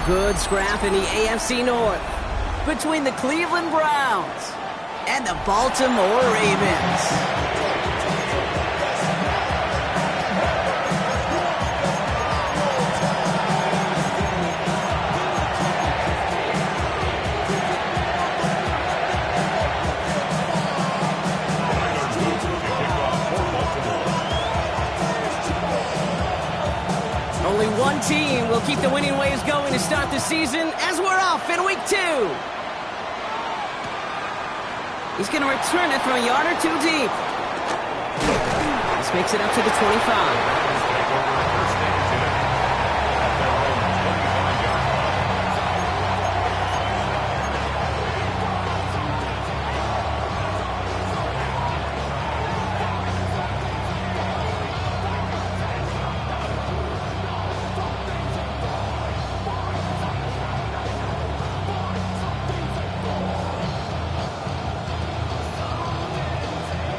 good scrap in the AFC North between the Cleveland Browns and the Baltimore Ravens. Only one team will keep the winning waves going to start the season as we're off in week 2. He's going to return it from a yard or 2 deep. This makes it up to the 25.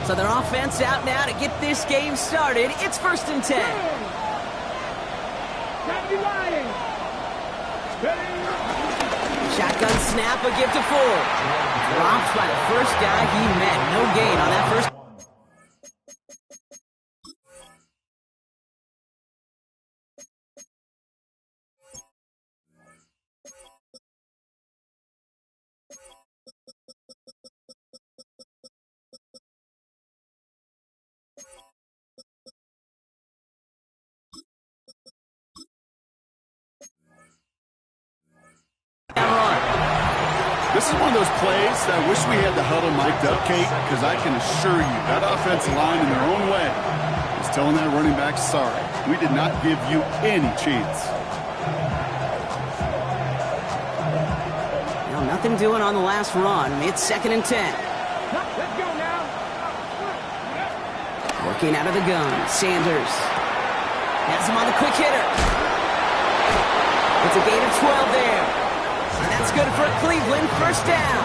So their offense out now to get this game started. It's 1st and 10. Shotgun snap, a give to Ford. Dropped by the first guy he met. No gain on that first. This is one of those plays that I wish we had the huddle mic'd up, Kate, because I can assure you that offensive line in their own way is telling that running back, sorry, we did not give you any chance. Well, nothing doing on the last run. It's 2nd and 10. Let's go now. Working out of the gun, Sanders has him on the quick hitter. It's a gain of 12 there. And that's good for Cleveland. 1st down.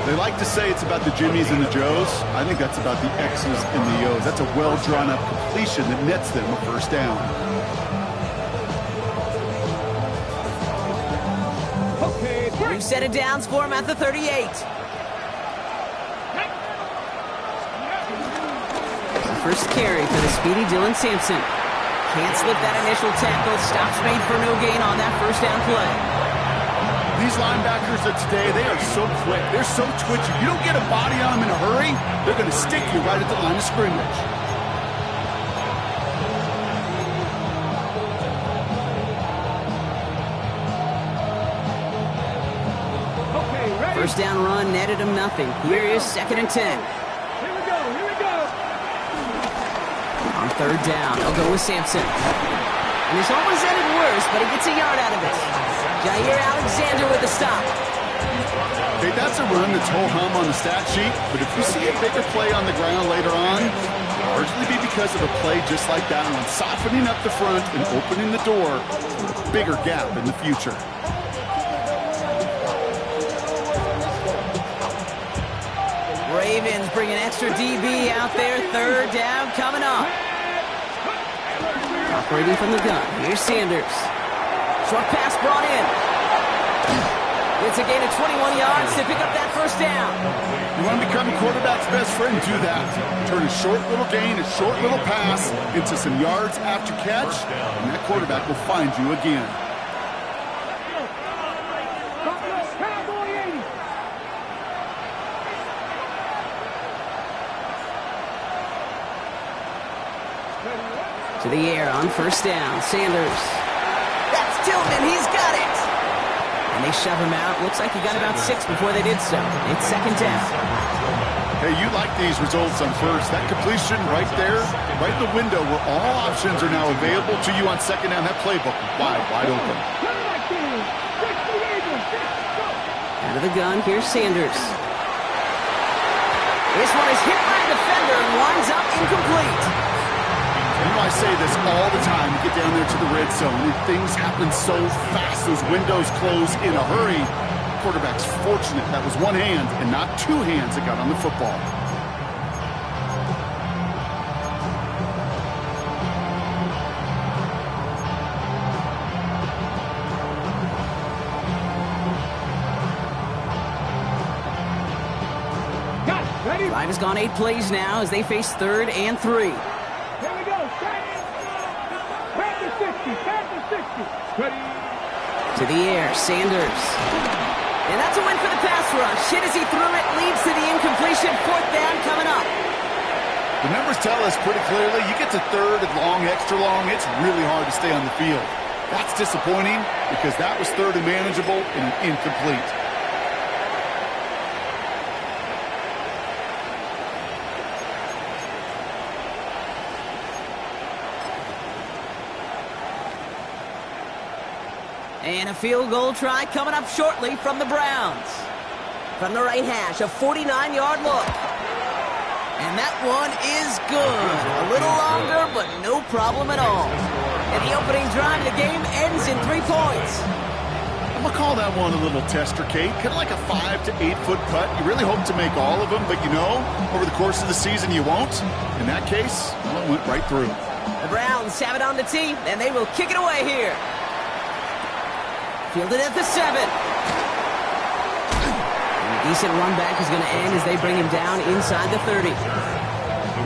They like to say it's about the Jimmies and the Joes. I think that's about the X's and the O's. That's a well-drawn-up completion that nets them a 1st down. Okay, New set of downs for him at the 38. The first carry for the speedy Dylan Sampson. Can't slip that initial tackle. Stops made for no gain on that 1st down play. These linebackers of today, they are so quick. They're so twitchy. You don't get a body on them in a hurry, they're going to stick you right at the line of scrimmage. okay, ready? 1st down run netted him nothing. Here is 2nd and 10. Here we go, here we go. On 3rd down, they'll go with Sampson. And it's almost ended worse, but he gets a yard out of it. Jair Alexander with the stop. Okay, that's a run that's ho-hum on the stat sheet, but if you see a bigger play on the ground later on, it'll largely be because of a play just like that one, softening up the front and opening the door for a bigger gap in the future. Ravens bring an extra DB out there. 3rd down coming up. Operating from the gun. Here's Sanders. Short pass brought in. It's a gain of 21 yards to pick up that 1st down. You want to become a quarterback's best friend, do that. Turn a short little gain, a short little pass into some yards after catch, and that quarterback will find you again. Cowboy 80. To the air on 1st down. Sanders. That's Tillman. He's got it. And they shove him out. Looks like he got about 6 before they did so. It's 2nd down. Hey, you like these results on 1st. That completion right there, right in the window where all options are now available to you on 2nd down. That playbook wide open. Out of the gun, here's Sanders. This one is hit by a defender and winds up incomplete. You know, I say this all the time. You get down there to the red zone, and things happen so fast. Those windows close in a hurry. Quarterback's fortunate that was one hand and not 2 hands that got on the football. Drive has gone 8 plays now as they face 3rd and 3. Here we go. Back to 60. Back to 60. Ready. To the air, Sanders. And that's a win for the pass rush. Hit as he threw it, leads to the incompletion. 4th down coming up. The numbers tell us pretty clearly, you get to 3rd and long, extra long, it's really hard to stay on the field. That's disappointing because that was 3rd and manageable and an incomplete. And a field goal try coming up shortly from the Browns. From the right hash, a 49-yard look. And that one is good. A little longer, but no problem at all. And the opening drive of the game ends in 3 points. I'm going to call that one a little tester, Kate. Kind of like a 5 to 8 foot putt. You really hope to make all of them, but you know, over the course of the season you won't. In that case, well, it went right through. The Browns have it on the tee, and they will kick it away here. Fielded at the 7. Decent run back is going to end as they bring him down inside the 30. The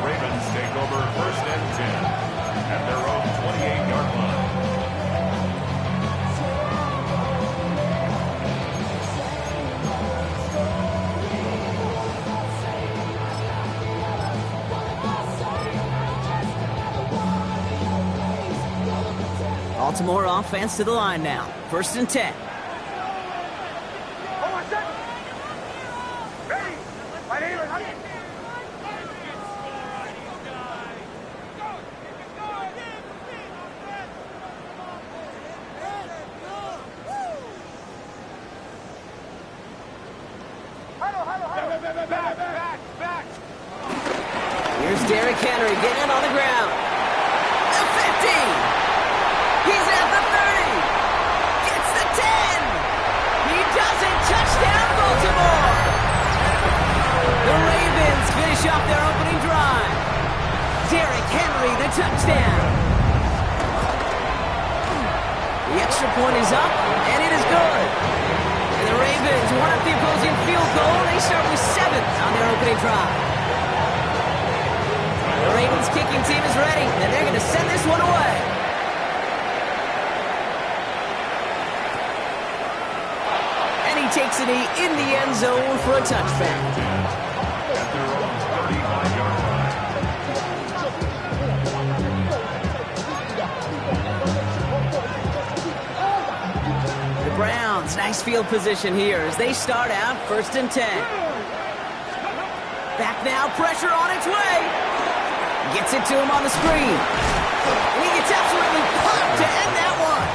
Ravens take over 1st and 10 at their own 28-yard line. Baltimore offense to the line now. 1st and 10. Here's Derrick Henry getting on the ground. The 50. He's at the 30. Gets the 10. He does it. Touchdown, Baltimore. The Ravens finish off their opening drive. Derrick Henry, the touchdown. The extra point is up, and it is good. And the Ravens won up the opposing field goal. They start with 7th on their opening drive. The Ravens kicking team is ready, and they're going to send this one away. And he takes it in the end zone for a touchback. At their own 35-yard line. The Browns, nice field position here as they start out 1st and 10. Back now, pressure on its way. Gets it to him on the screen. And he gets absolutely pumped to end that one.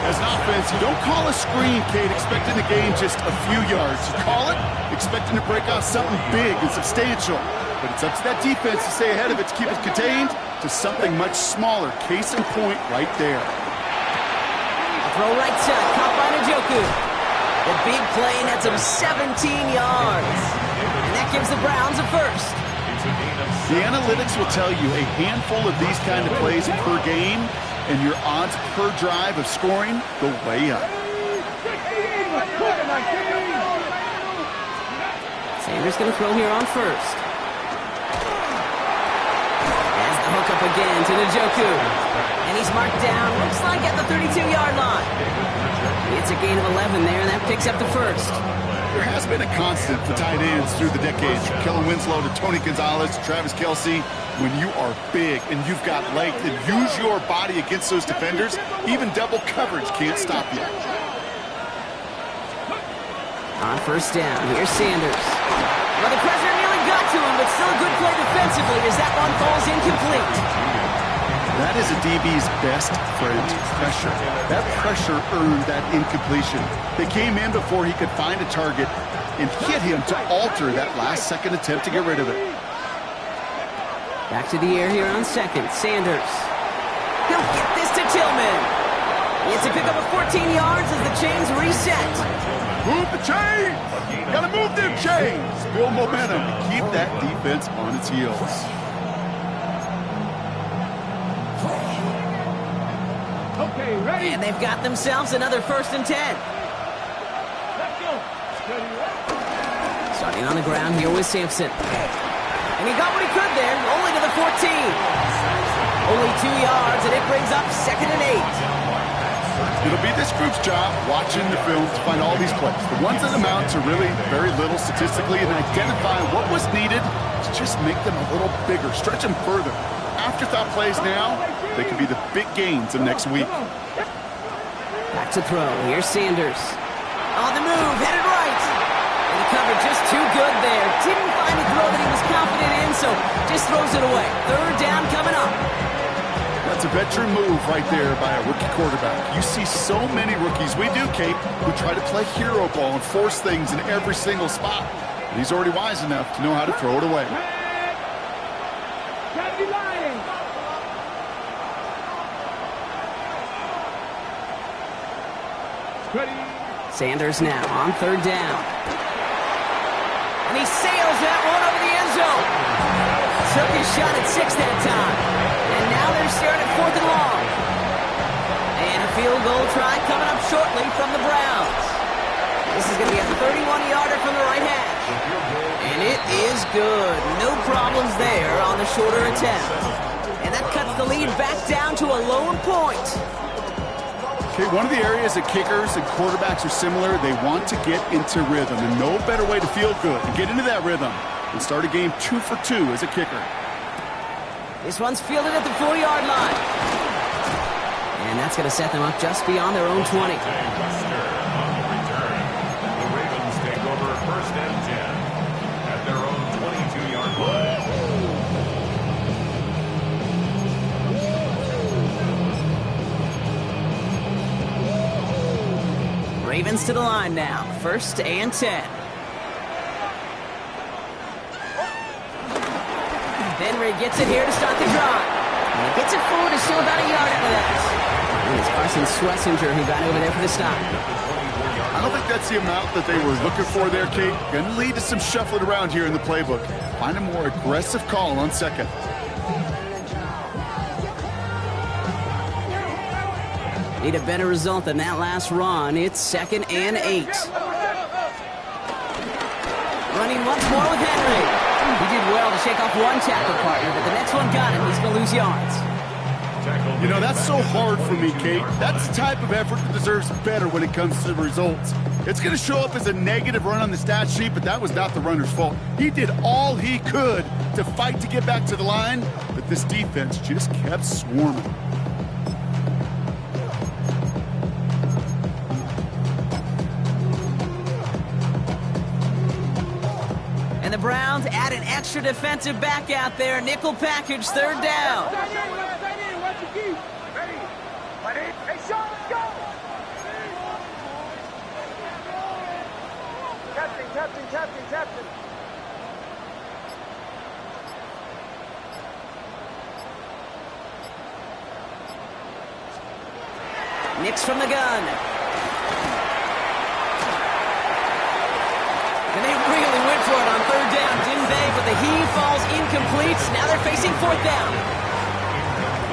As an offense, you don't call a screen, Kate, expecting to gain just a few yards. You call it expecting to break off something big and substantial. But it's up to that defense to stay ahead of it, to keep it contained to something much smaller. Case in point right there. A throw right side, caught by Njoku. The big play nets him 17 yards. And that gives the Browns a first. The analytics will tell you a handful of these kind of plays per game, and your odds per drive of scoring go way up. Sanders going to throw here on 1st. Has the hook up again to Njoku. And he's marked down, looks like at the 32-yard line. It's a gain of 11 there, and that picks up the first. There has been a constant for tight ends through the decades. From Kellen Winslow to Tony Gonzalez to Travis Kelce. When you are big and you've got length and use your body against those defenders, even double coverage can't stop you. On 1st down, here's Sanders. Well, the pressure nearly got to him, but still a good play defensively as that one falls incomplete. That is a DB's best friend, pressure. That pressure earned that incompletion. They came in before he could find a target and hit him to alter that last-second attempt to get rid of it. Back to the air here on 2nd. Sanders. He'll get this to Tillman. It's a pickup of 14 yards as the chains reset. Move the chains! Gotta move them chains! Build momentum to keep that defense on its heels. Okay, ready? And they've got themselves another 1st and 10. Let's go. Steady up. Starting on the ground here with Sampson. And he got what he could there, only to the 14. Only 2 yards, and it brings up 2nd and 8. It'll be this group's job watching the film to find all these plays. The ones that amount to really very little statistically and identify what was needed to just make them a little bigger, stretch them further. Afterthought plays now, they could be the big gains of next week. Back to throw. Here's Sanders. On the move, headed right. And he covered just too good there. Didn't find a throw that he was confident in, so just throws it away. 3rd down coming up. That's a veteran move right there by a rookie quarterback. You see so many rookies, we do, Kate, who try to play hero ball and force things in every single spot. And he's already wise enough to know how to throw it away. Sanders now on 3rd down. And he sails that one over the end zone. Took his shot at 6 that time. And now they're staring at 4th and long. And a field goal try coming up shortly from the Browns. This is going to be a 31-yarder from the right hash. And it is good. No problems there on the shorter attempt. And that cuts the lead back down to a lower point. Okay, one of the areas that kickers and quarterbacks are similar, they want to get into rhythm. And no better way to feel good and get into that rhythm than start a game 2 for 2 as a kicker. This one's fielded at the 4-yard line. And that's going to set them up just beyond their own 20. The Ravens take over 1st and 10 at their own 22-yard line. Ravens to the line now. 1st and 10. Henry gets it here to start the drive. And he gets it forward to still about a yard after that. And it's Carson Schlesinger who got over there for the stop. I don't think that's the amount that they were looking for there, Kate. Going to lead to some shuffling around here in the playbook. Find a more aggressive call on 2nd. Need a better result than that last run. It's 2nd and 8. Running once more with Henry. He did well to shake off one tackle partner, but the next one got him. He's going to lose yards. You know, that's so hard for me, Kate. That's the type of effort that deserves better when it comes to the results. It's going to show up as a negative run on the stat sheet, but that was not the runner's fault. He did all he could to fight to get back to the line, but this defense just kept swarming. And the Browns add an extra defensive back out there. Nickel package, 3rd down. Hey, Sean, let's go! Captain. Nix from the gun. And they really went for it on 3rd down, didn't they? But the heave falls incomplete. Now they're facing 4th down.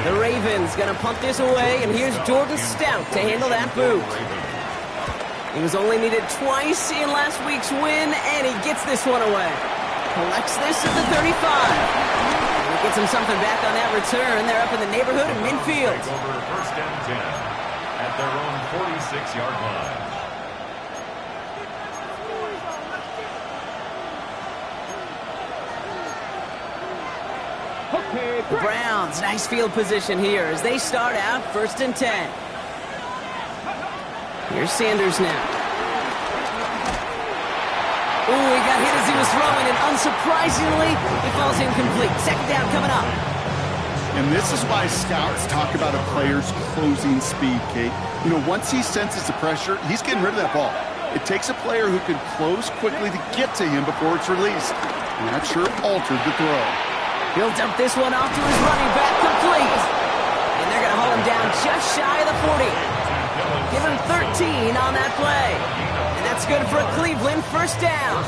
The Ravens going to punt this away, and here's Jordan Stout to handle that boot. He was only needed twice in last week's win, and he gets this one away. Collects this at the 35. And gets him something back on that return. They're up in the neighborhood of midfield. Take over 1st and 10 at their own 46-yard line. The Browns, nice field position here as they start out 1st and 10. Here's Sanders now. Ooh, he got hit as he was throwing, and unsurprisingly, he falls incomplete. 2nd down coming up. And this is why scouts talk about a player's closing speed, Kate. You know, once he senses the pressure, he's getting rid of that ball. It takes a player who can close quickly to get to him before it's released. And that sure altered the throw. He'll dump this one off to his running back, complete. And they're going to hold him down just shy of the 40. Give him 13 on that play. And that's good for a Cleveland 1st down.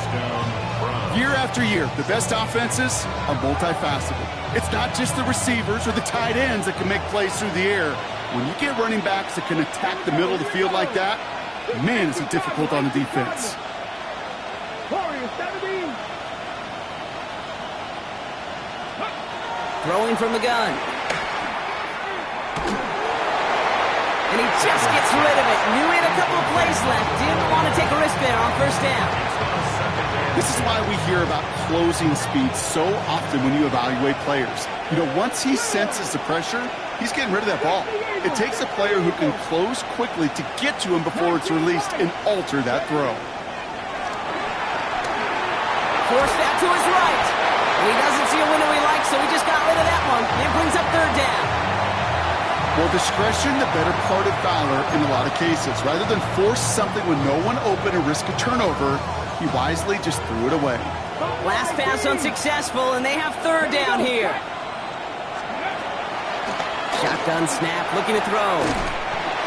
Year after year, the best offenses are multifaceted. It's not just the receivers or the tight ends that can make plays through the air. When you get running backs that can attack the middle of the field like that, man, is it difficult on the defense. Warriors 17. Throwing from the gun. And he just gets rid of it. Knew he had a couple of plays left. Didn't want to take a risk there on first down. This is why we hear about closing speed so often when you evaluate players. You know, once he senses the pressure, he's getting rid of that ball. It takes a player who can close quickly to get to him before it's released and alter that throw. Forced that to his right. And he doesn't see a window he likes, so he just got rid of that one. It brings up third down. Well, discretion, the better part of valor in a lot of cases. Rather than force something with no one open and risk a turnover, he wisely just threw it away. Last pass unsuccessful, and they have third down here. Shotgun snap, looking to throw.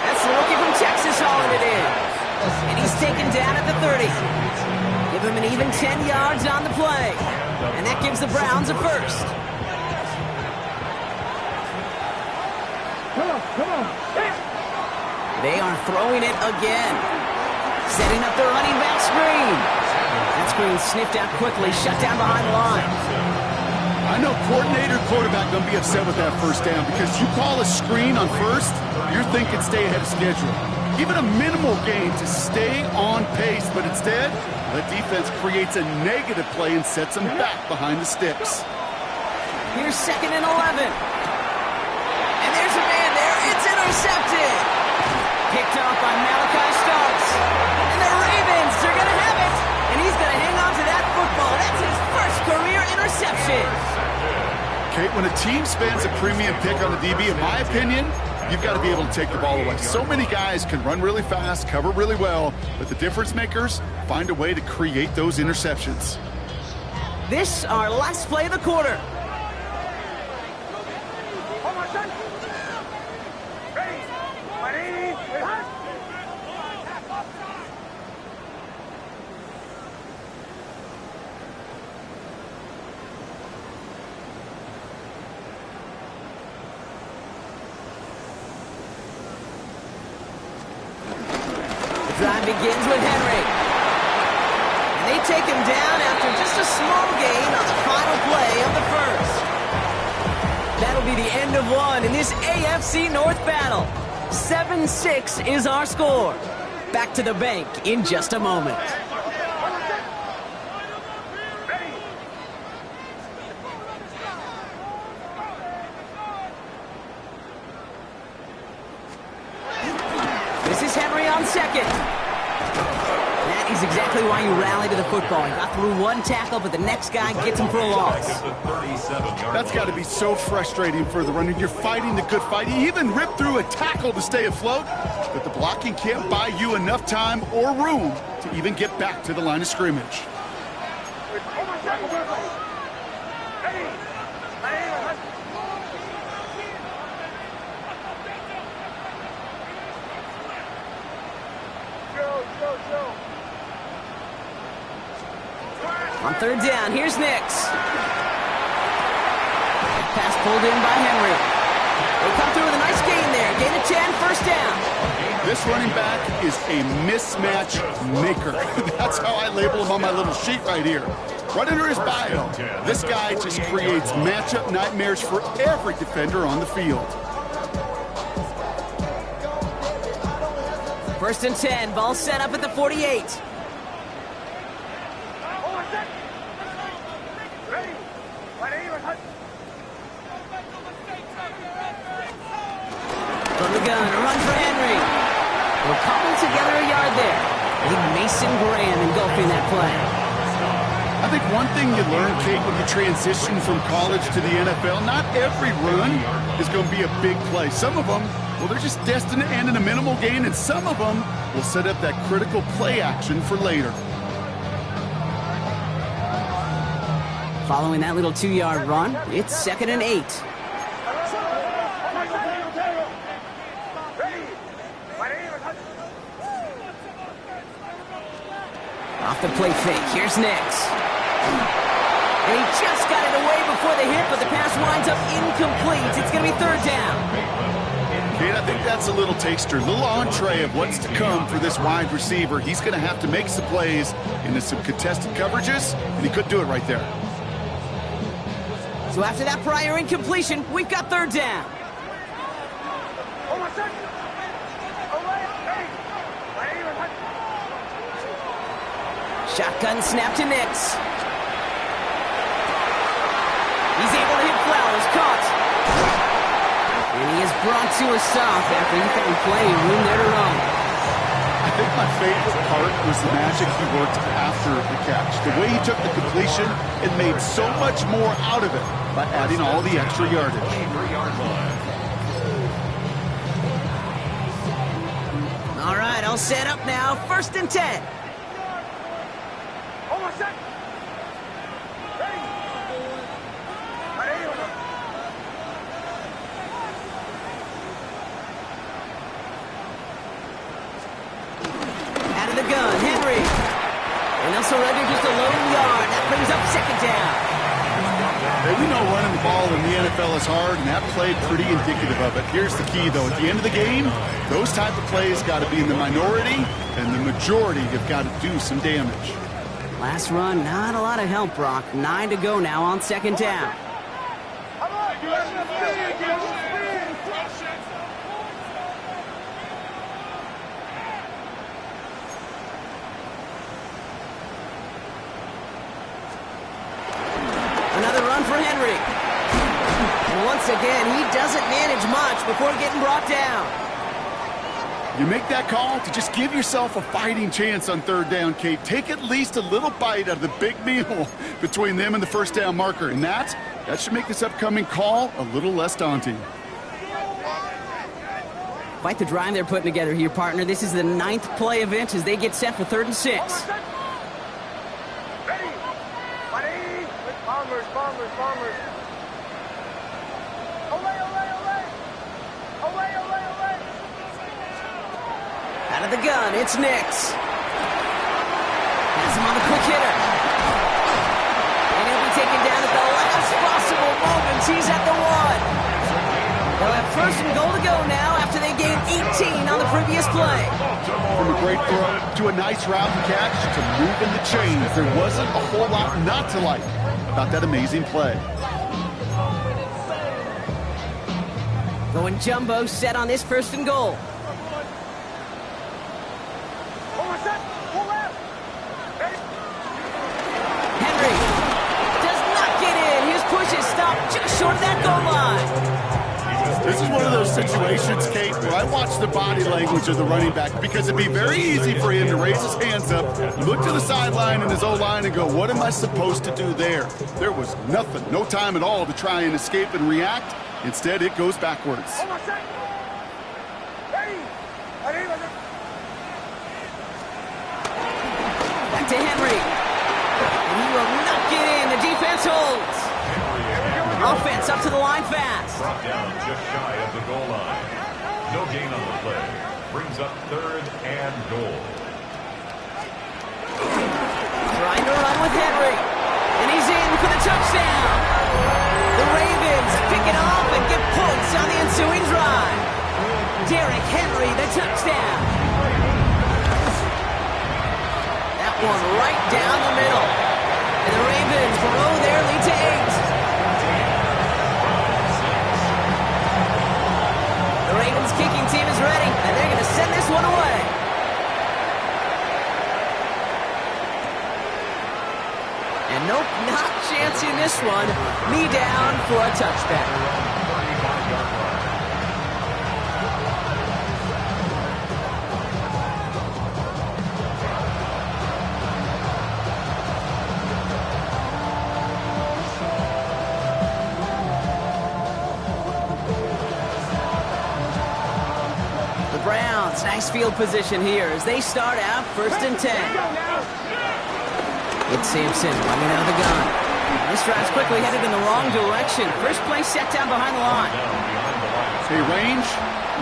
That's the rookie from Texas hauling it in. And he's taken down at the 30. Give him an even 10 yards on the play. And that gives the Browns a first. Come on. They are throwing it again. Setting up the running back screen. That screen sniffed out quickly, shut down behind the line. I know coordinator, quarterback going to be upset with that first down because you call a screen on first, you're thinking stay ahead of schedule. Give it a minimal gain to stay on pace, but instead, the defense creates a negative play and sets them back behind the sticks. Here's 2nd and 11. And there's a man there. It's intercepted. Picked off by Malachi Starks. And the Ravens are going to have it. And he's going to hang on to that football. That's his first career interception. Okay, when a team spends a premium pick on the DB, in my opinion, you've got to be able to take the ball away. So many guys can run really fast, cover really well, but the difference makers find a way to create those interceptions. This our last play of the quarter. Drive begins with Henry. And they take him down after just a small gain on the final play of the first. That'll be the end of one in this AFC North battle. 7-6 is our score. Back to the bank in just a moment. This is Henry on second. That is exactly why you rally to the football. He got through one tackle, but the next guy gets him for a loss. That's got to be so frustrating for the runner. You're fighting the good fight. You even ripped through a tackle to stay afloat, but the blocking can't buy you enough time or room to even get back to the line of scrimmage. On third down, here's Nix. Pass pulled in by Henry. They come through with a nice gain there. Gain of 10, first down. This running back is a mismatch maker. That's how I label him on my little sheet right here. Right under his bio, this guy just creates matchup nightmares for every defender on the field. First and 10, ball set up at the 48. From the gun, a run for Henry. We're cobbled together a yard there. I think Mason Graham engulfing that play. I think one thing you learn, Kate, when you transition from college to the NFL, not every run is going to be a big play. Some of them, well, they're just destined to end in a minimal gain, and some of them will set up that critical play action for later. Following that little 2-yard run, it's 2nd and 8. Off the play fake, here's Nix. And he just got it away before the hit, but the pass winds up incomplete. It's going to be third down. Kate, I think that's a little taster, a little entree of what's to come for this wide receiver. He's going to have to make some plays into some contested coverages, and he could do it right there. So after that prior incompletion, we've got third down. Shotgun snap to Nix. He's able to hit Flowers, caught. And he is brought to a stop after he found plenty of room there to run. I think my favorite part was the magic he worked after the catch. The way he took the completion and made so much more out of it by adding all the extra yardage. 23-yard line. All right, all set up now. 1st and 10. Out of the gun, Henry. And they'll surrender just a low yard. That brings up 2nd down. Hey, we know running the ball in the NFL is hard, and that play pretty indicative of it. Here's the key, though. At the end of the game, those type of plays got to be in the minority, and the majority have got to do some damage. Last run, not a lot of help, Brock. 9 to go now on 2nd down. Another run for Henry. And once again, he doesn't manage much before getting brought down. You make that call to just give yourself a fighting chance on 3rd down, Kate. Take at least a little bite out of the big meal between them and the 1st down marker. And that should make this upcoming call a little less daunting. Quite the drive they're putting together here, partner. This is the 9th play event as they get set for 3rd and 6. Out of the gun, it's Nix. Has him on the quick hitter. And he'll be taken down at the last possible moments. He's at the 1. They'll have 1st and goal to go now after they gained 18 on the previous play. From a great throw to a nice route and catch to moving the chains, there wasn't a whole lot not to like about that amazing play. Going jumbo set on this 1st and goal. Henry does not get in. His push is stopped just short of that goal line. This is one of those situations, Kate, where I watch the body language of the running back because it'd be very easy for him to raise his hands up, look to the sideline in his O-line and go, what am I supposed to do there? There was nothing, no time at all to try and escape and react. Instead, it goes backwards. Back to Henry. And he will not get in. The defense holds. Offense up to the line fast. Brought down just shy of the goal line. No gain on the play. Brings up 3rd and goal. Trying to run with Henry. And he's in for the touchdown. The Ravens pick it off and get points on the ensuing drive. Derrick Henry, the touchdown. That one right down the middle. And the Ravens blow their lead to 8. The Ravens kicking team is ready, and they're going to send this one away. And nope, not chancing this one. Me down for a touchback. Browns, nice field position here as they start out 1st and 10. It's Sampson running out of the gun. This drive's quickly headed in the wrong direction. First play set down behind the line. Hey,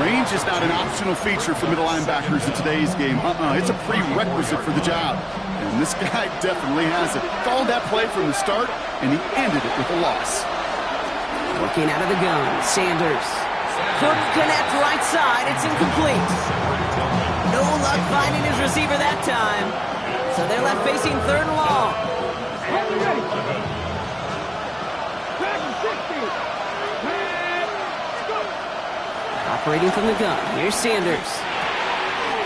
range is not an optional feature for middle linebackers in today's game. It's a prerequisite for the job. And this guy definitely has it. Followed that play from the start, and he ended it with a loss. Looking out of the gun, Sanders. Couldn't connect right side. It's incomplete. No luck finding his receiver that time. So they're left facing third and long. Operating from the gun. Here's Sanders.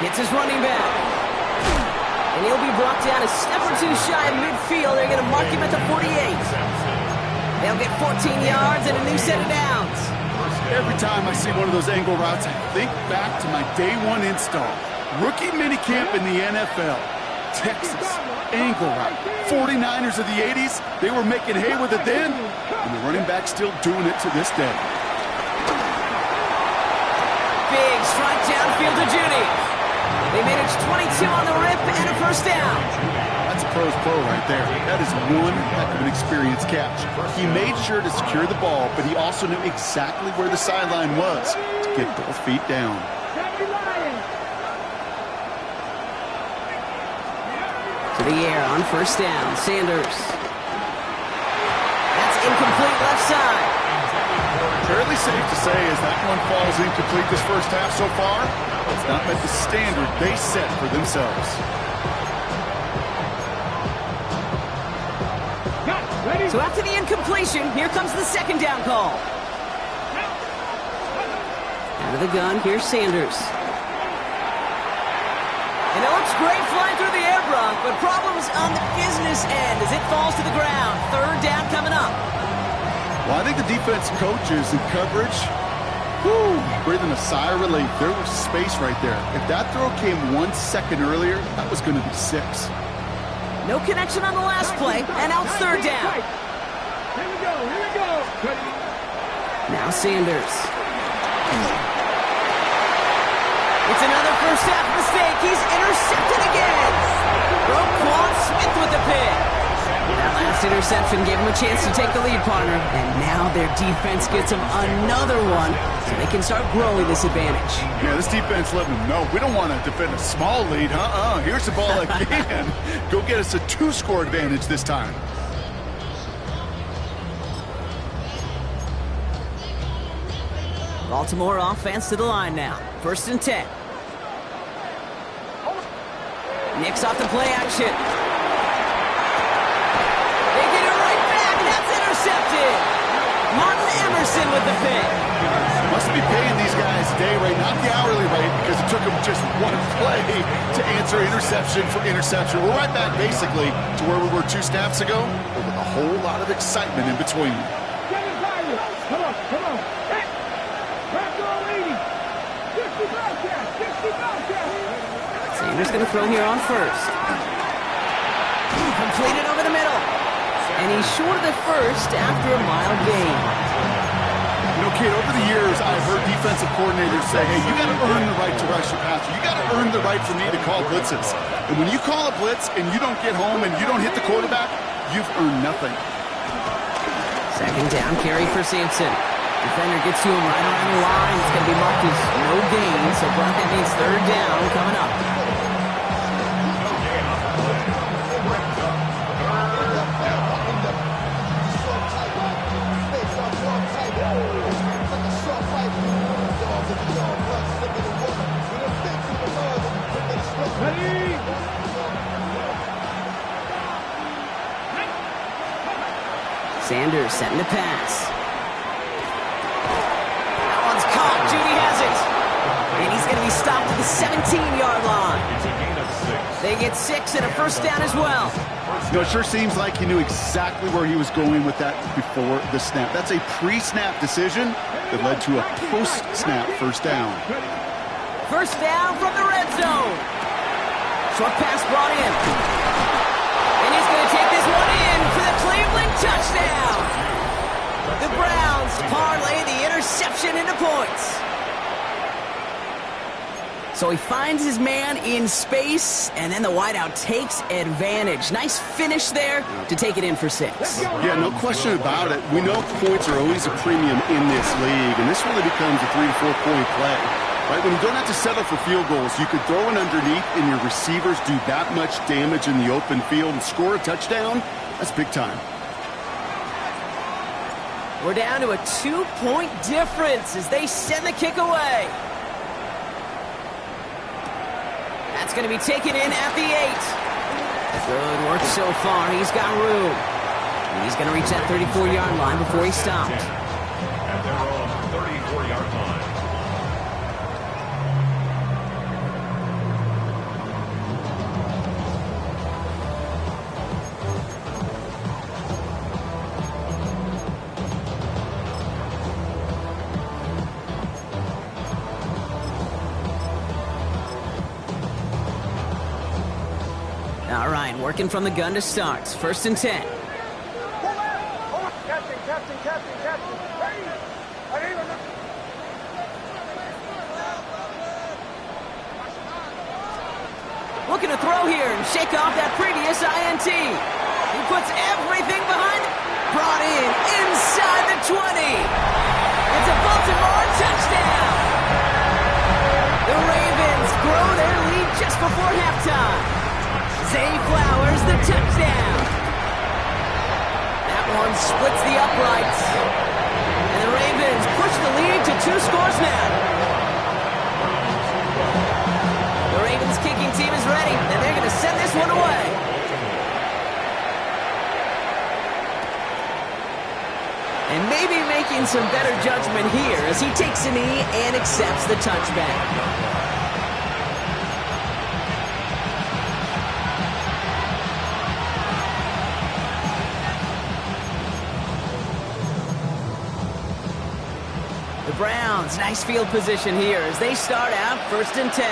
Gets his running back. And he'll be brought down a step or two shy of midfield. They're going to mark him at the 48. They'll get 14 yards and a new set of downs. Every time I see one of those angle routes, I think back to my day one install. Rookie minicamp in the NFL. Texas, angle route. 49ers of the 80s, they were making hay with it then, and the running back's still doing it to this day. Big strike downfield to Judy. They managed 22 on the rip and a first down. That's a pro's pro right there. That is one heck of an experienced catch. He made sure to secure the ball, but he also knew exactly where the sideline was to get both feet down. To the air on first down. Sanders. That's incomplete left side. Fairly safe to say as that one falls incomplete this first half so far, it's not met the standard they set for themselves. So after the incompletion, here comes the second down call. Out of the gun, here's Sanders. And it looks great flying through the air, Brock, but problems on the business end as it falls to the ground. Third down coming up. Well, I think the defense coaches and coverage, breathing a sigh of relief. There was space right there. If that throw came 1 second earlier, that was going to be 6. No connection on the last play, and out third down. Here we go. Now Sanders. It's another first half mistake. He's intercepted again. Roquan Smith with the pick. That last interception gave him a chance to take the lead, partner. And now their defense gets them another one so they can start growing this advantage. Yeah, this defense letting them know we don't want to defend a small lead. Here's the ball again. Go get us a 2-score advantage this time. Baltimore offense to the line now. 1st and 10. Nix off the play action. They get it right back, and that's intercepted. Martin Emerson with the pick. Must be paying these guys day rate, not the hourly rate, because it took them just one play to answer interception for interception. We're right back basically to where we were 2 snaps ago, but with a whole lot of excitement in between. Get it, Byron. Come on. Hey, back on 80. 60 Bobcat. Sanders going to throw here on first. Completed over the middle. And he's short of the first after a mile gain. You know, kid, over the years, I've heard defensive coordinators say, hey, you got to earn the right to rush your passer. You got to earn the right for me to call blitzes. And when you call a blitz and you don't get home and you don't hit the quarterback, you've earned nothing. Second down carry for Sampson. Defender gets to him right around the line. It's going to be marked as no gain. So Brock, that means third down coming up. Sanders setting the pass. That one's caught. Judy has it. And he's going to be stopped at the 17-yard line. They get 6 and a first down as well. You know, it sure seems like he knew exactly where he was going with that before the snap. That's a pre-snap decision that led to a post-snap first down. First down from the red zone. Short pass brought in. And he's going to take this one in for the Cleveland touchdown. The Browns parlay the interception into points. So he finds his man in space, and then the wideout takes advantage. Nice finish there to take it in for 6. Yeah, no question about it. We know points are always a premium in this league, and this really becomes a 3 to 4 point play. Right, when you don't have to settle for field goals, you could throw it underneath and your receivers do that much damage in the open field and score a touchdown. That's big time. We're down to a 2-point difference as they send the kick away. That's going to be taken in at the 8. Good work so far. He's got room. And he's going to reach that 34-yard line before he stops. At their own 34-yard line. All right, working from the gun to start. 1st and 10. Looking to throw here and shake off that previous INT. He puts everything behind it. Brought in inside the 20. It's a Baltimore touchdown. The Ravens grow their lead just before halftime. Zay Flowers, the touchdown. That one splits the uprights. And the Ravens push the lead to 2 scores now. The Ravens kicking team is ready, and they're going to send this one away. And maybe making some better judgment here as he takes a knee and accepts the touchback. The Browns, nice field position here as they start out 1st and 10.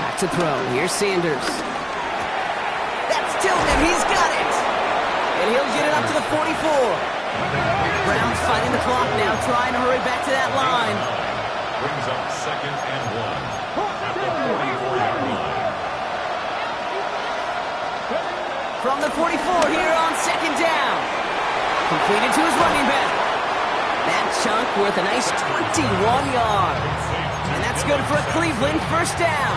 Back to throw. Here's Sanders. That's Tillman. He's got it. And he'll get it up to the 44. Browns fighting the clock now, trying to hurry back to that line. Brings up 2nd and 1 at the 44-yard line. From the 44 here on 2nd down. Completed to his running back. That chunk worth a nice 21 yards. And that's good for a Cleveland 1st down.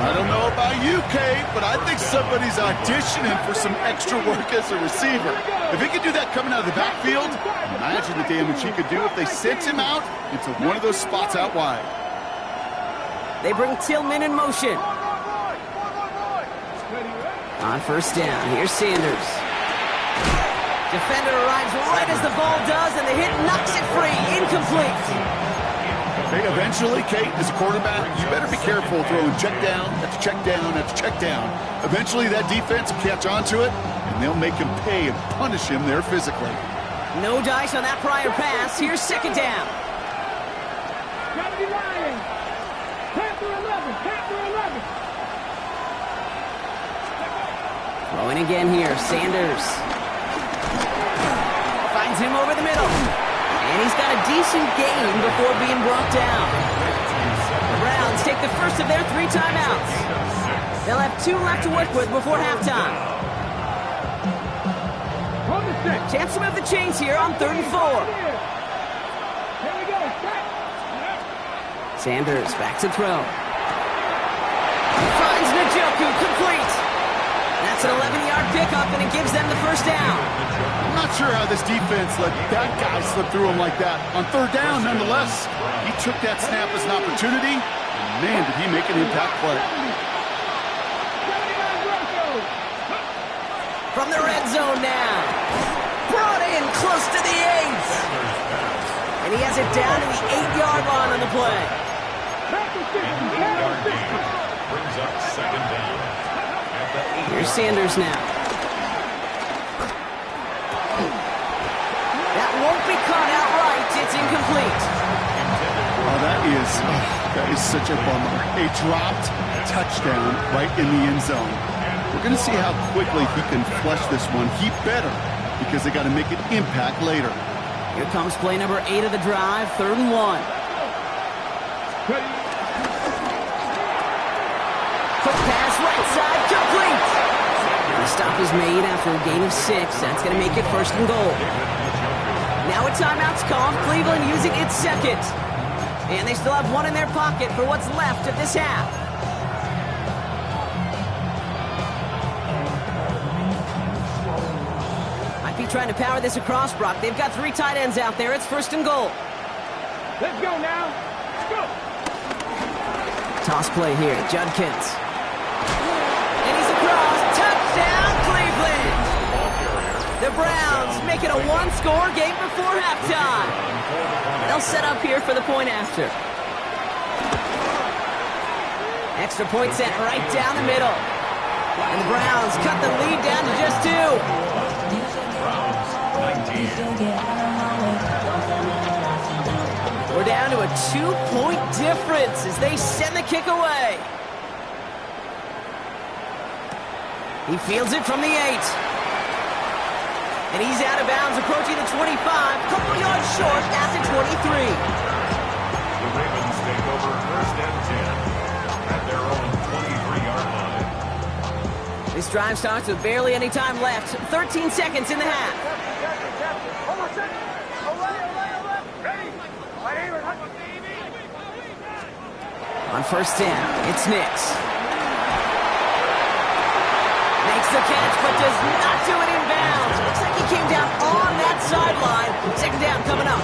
I don't know about you, Kate, but I think somebody's auditioning for some extra work as a receiver. If he could do that coming out of the backfield, imagine the damage he could do if they sent him out into one of those spots out wide. They bring Tillman in motion. On 1st down, here's Sanders. Defender arrives right as the ball does, and the hit knocks it free. Incomplete. Hey, eventually, Kate, as a quarterback, you better be careful throwing check down after check down after check down. Eventually, that defense will catch on to it, and they'll make him pay and punish him there physically. No dice on that prior pass. Here's 2nd down. Kennedy Ryan. Panther 11. Panther 11. Throwing again here. Sanders. Finds him over the middle. And he's got a decent gain before being brought down. The Browns take the first of their 3 timeouts. They'll have 2 left to work with before halftime. Chance to move the chains here on 3rd and 4. Here we go. Sanders back to throw. Finds Njoku, complete. That's an 11-yard pickup, and it gives them the 1st down. I'm not sure how this defense let that guy slip through him like that. On 3rd down, nonetheless, he took that snap as an opportunity, and man, did he make an impact play. From the red zone now. Brought in close to the 8. And he has it down to the 8-yard line on the play. Brings up 2nd down. Here's Sanders now. That won't be caught outright. It's incomplete. Oh, that is such a bummer. A dropped touchdown right in the end zone. We're going to see how quickly he can flush this one. He better, because they got to make an impact later. Here comes play number 8 of the drive, 3rd and 1. Quick pass right side, complete. The stop is made after a gain of 6. That's going to make it 1st and goal. Now a timeout's called. Cleveland using its 2nd. And they still have 1 in their pocket for what's left of this half. Might be trying to power this across, Brock. They've got 3 tight ends out there. It's 1st and goal. Let's go now. Let's go. Toss play here. Judkins. And he's across. Touchdown, Cleveland. The Browns make it a 1-score game before halftime. They'll set up here for the point after. Extra point sent right down the middle. And the Browns cut the lead down to just 2. Browns 19. We're down to a 2-point difference as they send the kick away. He fields it from the 8. And he's out of bounds, approaching the 25. Couple yards short at the 23. The Ravens take over 1st and 10 at their own 23-yard line. This drive starts with barely any time left. 13 seconds in the half. On 1st down, it's Nix. Makes the catch, but does not do it in bounds. Looks like he came down on that sideline. 2nd down coming up.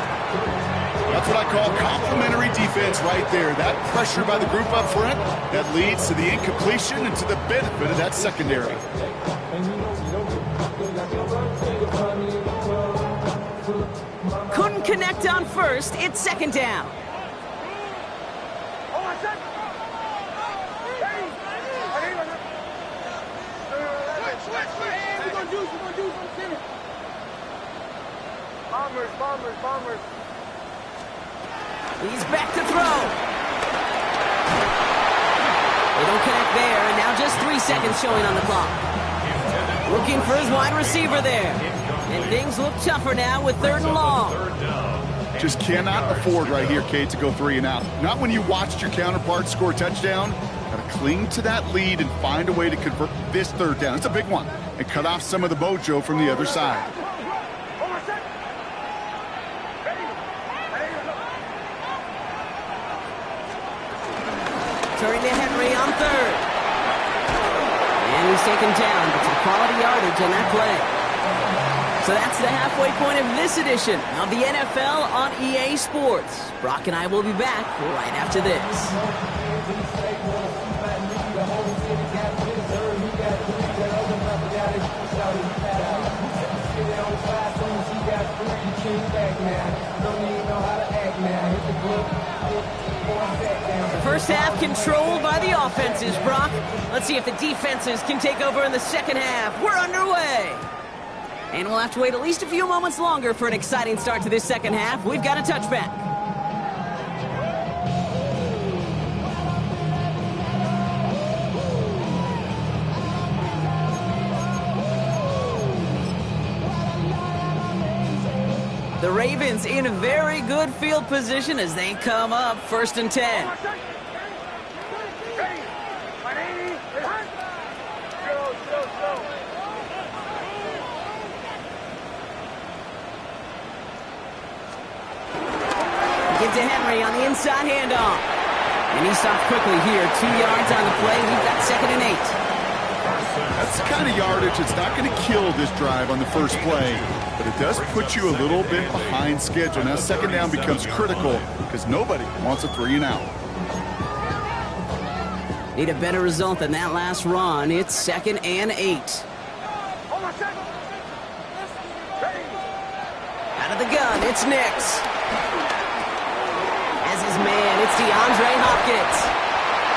That's what I call complimentary defense right there. That pressure by the group up front that leads to the incompletion and to the benefit of that secondary. Couldn't connect on 1st. It's 2nd down. Bombers. He's back to throw. They don't connect there, and now just 3 seconds showing on the clock. Looking for his wide receiver there. And things look tougher now with 3rd and long. Just cannot afford right here, Kate, to go 3 and out. Not when you watched your counterpart score a touchdown. Got to cling to that lead and find a way to convert this 3rd down. It's a big one. And cut off some of the mojo from the other side. Turning to Henry on 3rd. And he's taken down, but some quality yardage on that play. So that's the halfway point of this edition of the NFL on EA Sports. Brock and I will be back right after this. The first half controlled by the offenses, Brock. Let's see if the defenses can take over in the 2nd half. We're underway. And we'll have to wait at least a few moments longer for an exciting start to this 2nd half. We've got a touchback. The Ravens in very good field position as they come up 1st and 10. Give to Henry on the inside handoff. And he stopped quickly here. 2 yards on the play. We've got 2nd and 8. That's the kind of yardage that's not going to kill this drive on the first play, but it does put you a little bit behind schedule. Now 2nd down becomes critical because nobody wants a 3 and out. Need a better result than that last run. It's 2nd and 8. Out of the gun, it's Nix. As his man, it's DeAndre Hopkins.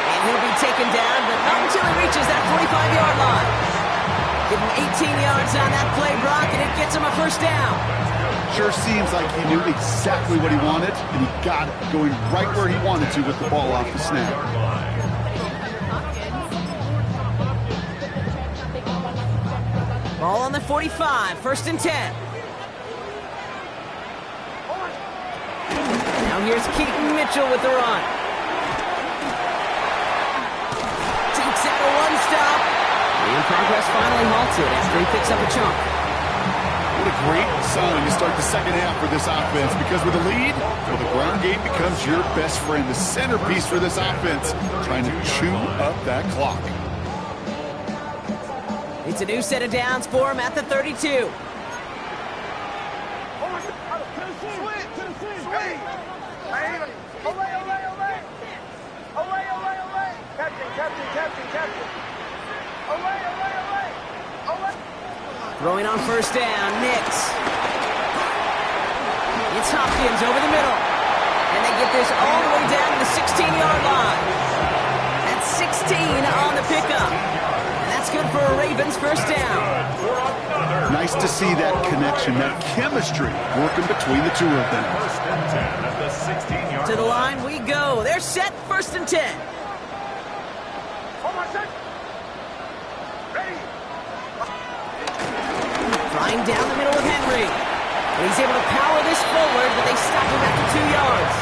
And he'll be taken down, but not until he reaches that 45-yard line. Give him 18 yards on that play, Brock, and it gets him a 1st down. Sure seems like he knew exactly what he wanted, and he got it, going right where he wanted to with the ball off the snap. Ball on the 45, 1st and 10. Now here's Keaton Mitchell with the run. Takes out a 1-stop. And progress finally halted after he picks up a chunk. What a great sign to start the 2nd half for this offense, because with a lead, well, the ground game becomes your best friend, the centerpiece for this offense, trying to chew up that clock. It's a new set of downs for him at the 32. Throwing on first down, Nix. It's Hopkins over the middle. And they get this all the way down to the 16-yard line. That's 16 on the pickup. And that's good for a Ravens first down. Nice to see that connection, that chemistry working between the two of them. First and 10 at the 16-yard To the line we go. They're set, first and 10. Flying down the middle with Henry. And he's able to power this forward, but they stop him after 2 yards.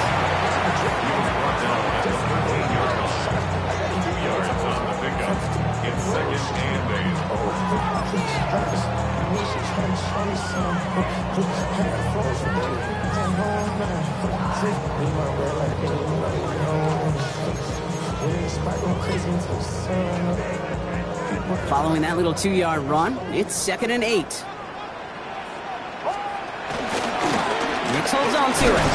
line. 2 yards on the pickup. It's second and 8. Following that little 2-yard run, it's second and 8. Nix holds on to it.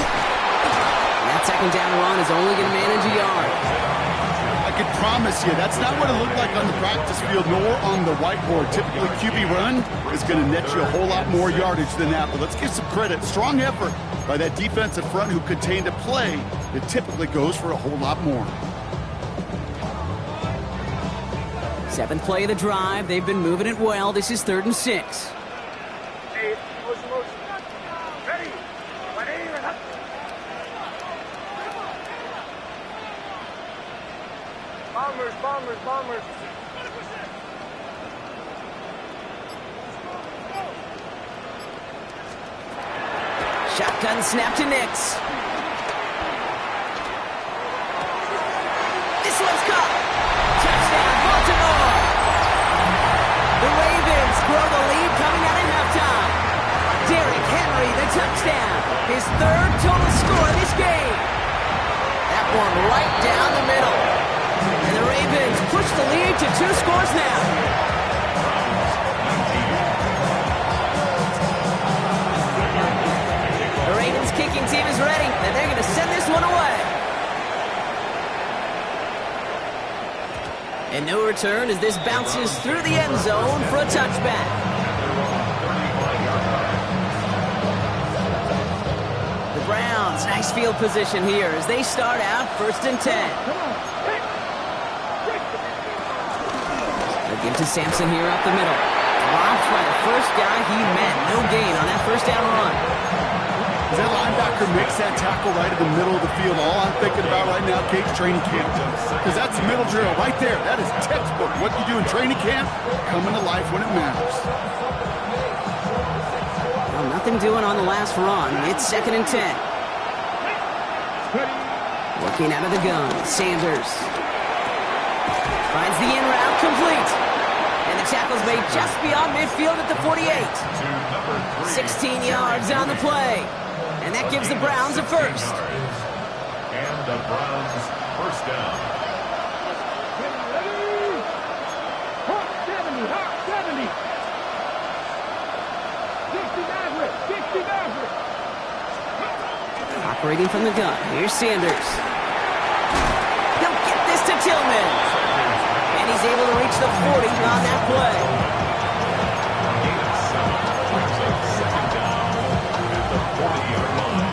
That second down run is only going to manage a yard. I can promise you, that's not what it looked like on the practice field nor on the whiteboard. Typically, QB run is going to net you a whole lot more yardage than that. But let's give some credit. Strong effort by that defensive front who contained a play that typically goes for a whole lot more. 7th play of the drive. They've been moving it well. This is 3rd and 6. Bombers. Shotgun snap to Nix. This one's caught. Touchdown, Baltimore. The Ravens grow the lead coming out of halftime. Derrick Henry, the touchdown. His 3rd total score this game. That one right down the middle. And the Ravens push the lead to 2 scores now. The Ravens kicking team is ready, and they're going to send this one away. And no return as this bounces through the end zone for a touchback. The Browns, nice field position here as they start out 1st and 10. They'll give to Sampson here up the middle. Dropped by the first guy he met. No gain on that first down run. As that linebacker makes that tackle right in the middle of the field, all I'm thinking about right now, Kate's training camp. Because that's the middle drill right there. That is textbook. What you do in training camp, coming to life when it matters. Well, nothing doing on the last run. It's 2nd and 10. Looking out of the gun, Sanders. Finds the in route complete. And the tackle's made just beyond midfield at the 48. 16 yards on the play. And that gives the Browns a first. And the Browns first down. 60 Operating from the gun. Here's Sanders. He'll get this to Tillman. And he's able to reach the 40 on that play. Gain of 7 brings up second down at the 40-yard line.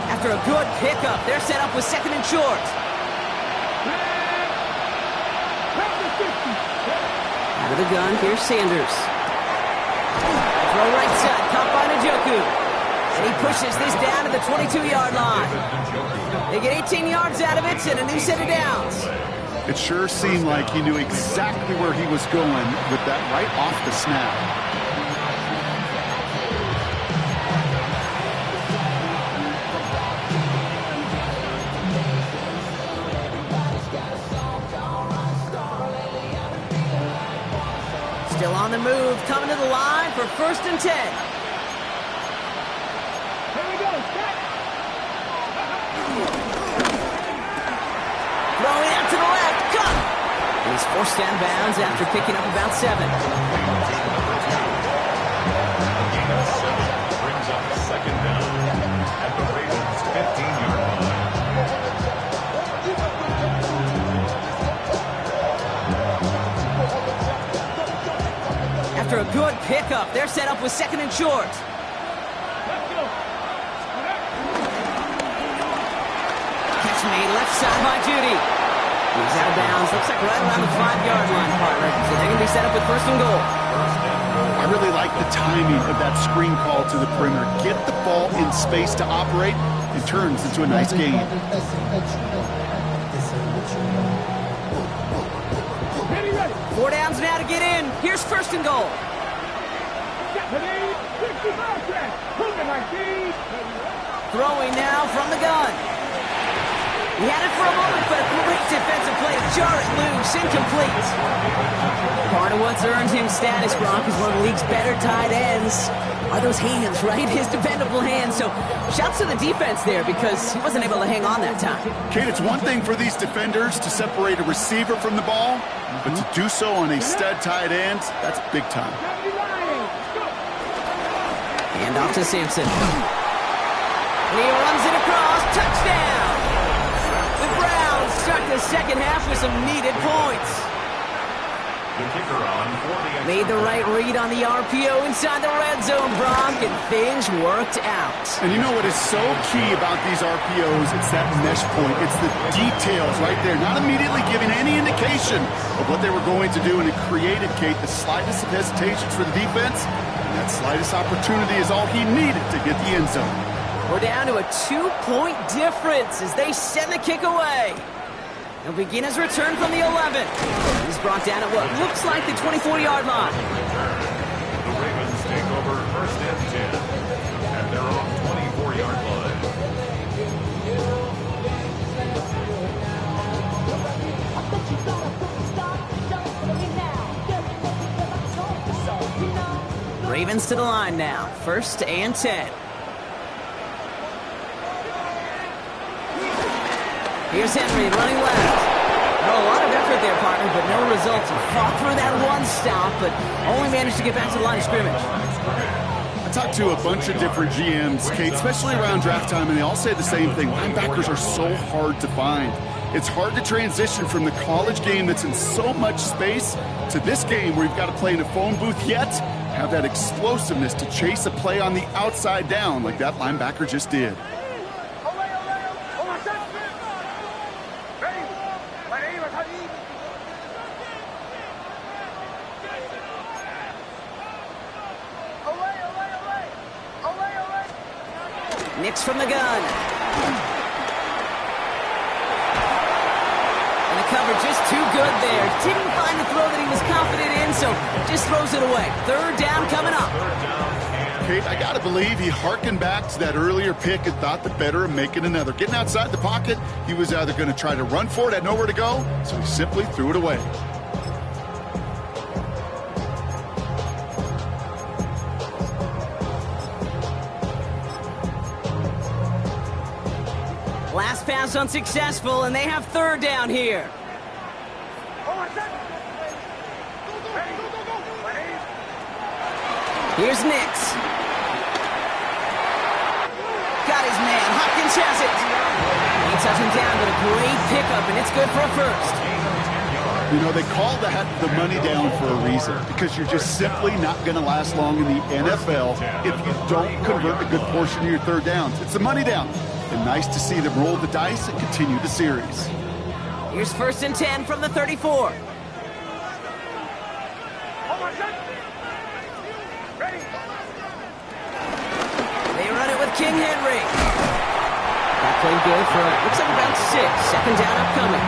After a good pickup, they're set up with 2nd and short. Out of the gun, here's Sanders. Throw right side, caught by Njoku. And he pushes this down to the 22-yard line. They get 18 yards out of it and a new set of downs. It sure seemed like he knew exactly where he was going with that right off the snap. Still on the move, coming to the line for 1st and 10. Throwing out to the left, cut! And he's forced down bounds after picking up about 7. A gain of 7 brings up second down the Ravens' 15-yard line. After a good pickup, they're set up with second and short. Catch made left side by Judy. He's out of bounds. Looks like right around the 5-yard line, partner. So they're going to be set up with first and goal. I really like the timing of that screen call to the perimeter. Get the ball in space to operate. It turns into a nice game. Four downs now to get in. Here's first and goal. Throwing now from the gun. He had it for a moment, but a great defensive play. Jar it loose, incomplete. Part of what's earned him status, Gronk, is one of the league's better tight ends. Are those hands, right? His dependable hands. So shouts to the defense there because he wasn't able to hang on that time. Kate, it's one thing for these defenders to separate a receiver from the ball, but to do so on a stud tight end, that's big time. Hand off to Sampson. And he runs it across. Touchdown! The Browns start the second half with some needed points. The kicker on for the Made the right read on the RPO inside the red zone, Bronk, and things worked out. And you know what is so key about these RPOs? It's that mesh point. It's the details right there. Not immediately giving any indication of what they were going to do, and it created, Kate, the slightest of hesitations for the defense. And that slightest opportunity is all he needed to get the end zone. We're down to a 2-point difference as they send the kick away. He'll begin his return from the 11. He's brought down at what looks like the 24-yard line. The Ravens take over first and 10 at their own 24-yard line. Ravens to the line now. First and 10. Here's Henry running left. Well, a lot of effort there, partner, but no results. He fought through that one stop, but only managed to get back to the line of scrimmage. I talked to a bunch of different GMs, Kate, especially around draft time, and they all say the same thing. Linebackers are so hard to find. It's hard to transition from the college game that's in so much space to this game where you've got to play in a phone booth, yet have that explosiveness to chase a play on the outside down like that linebacker just did. Nix from the gun. And the cover just too good there. Didn't find the throw that he was confident in, so just throws it away. Third down coming up. Kate, I gotta believe he harkened back to that earlier pick and thought the better of making another. Getting outside the pocket, he was either going to try to run for it, had nowhere to go, so he simply threw it away. Last pass unsuccessful, and they have third down here. Here's Nix. Got his man. Hopkins has it. Ain't touching down, but a great pickup, and it's good for a first. You know, they call that the money down for a reason, because you're just simply not going to last long in the NFL if you don't convert a good portion of your third downs. It's the money down. And nice to see them roll the dice and continue the series. Here's first and 10 from the 34. They run it with King Henry. That play good for, looks like about 6. Second down upcoming.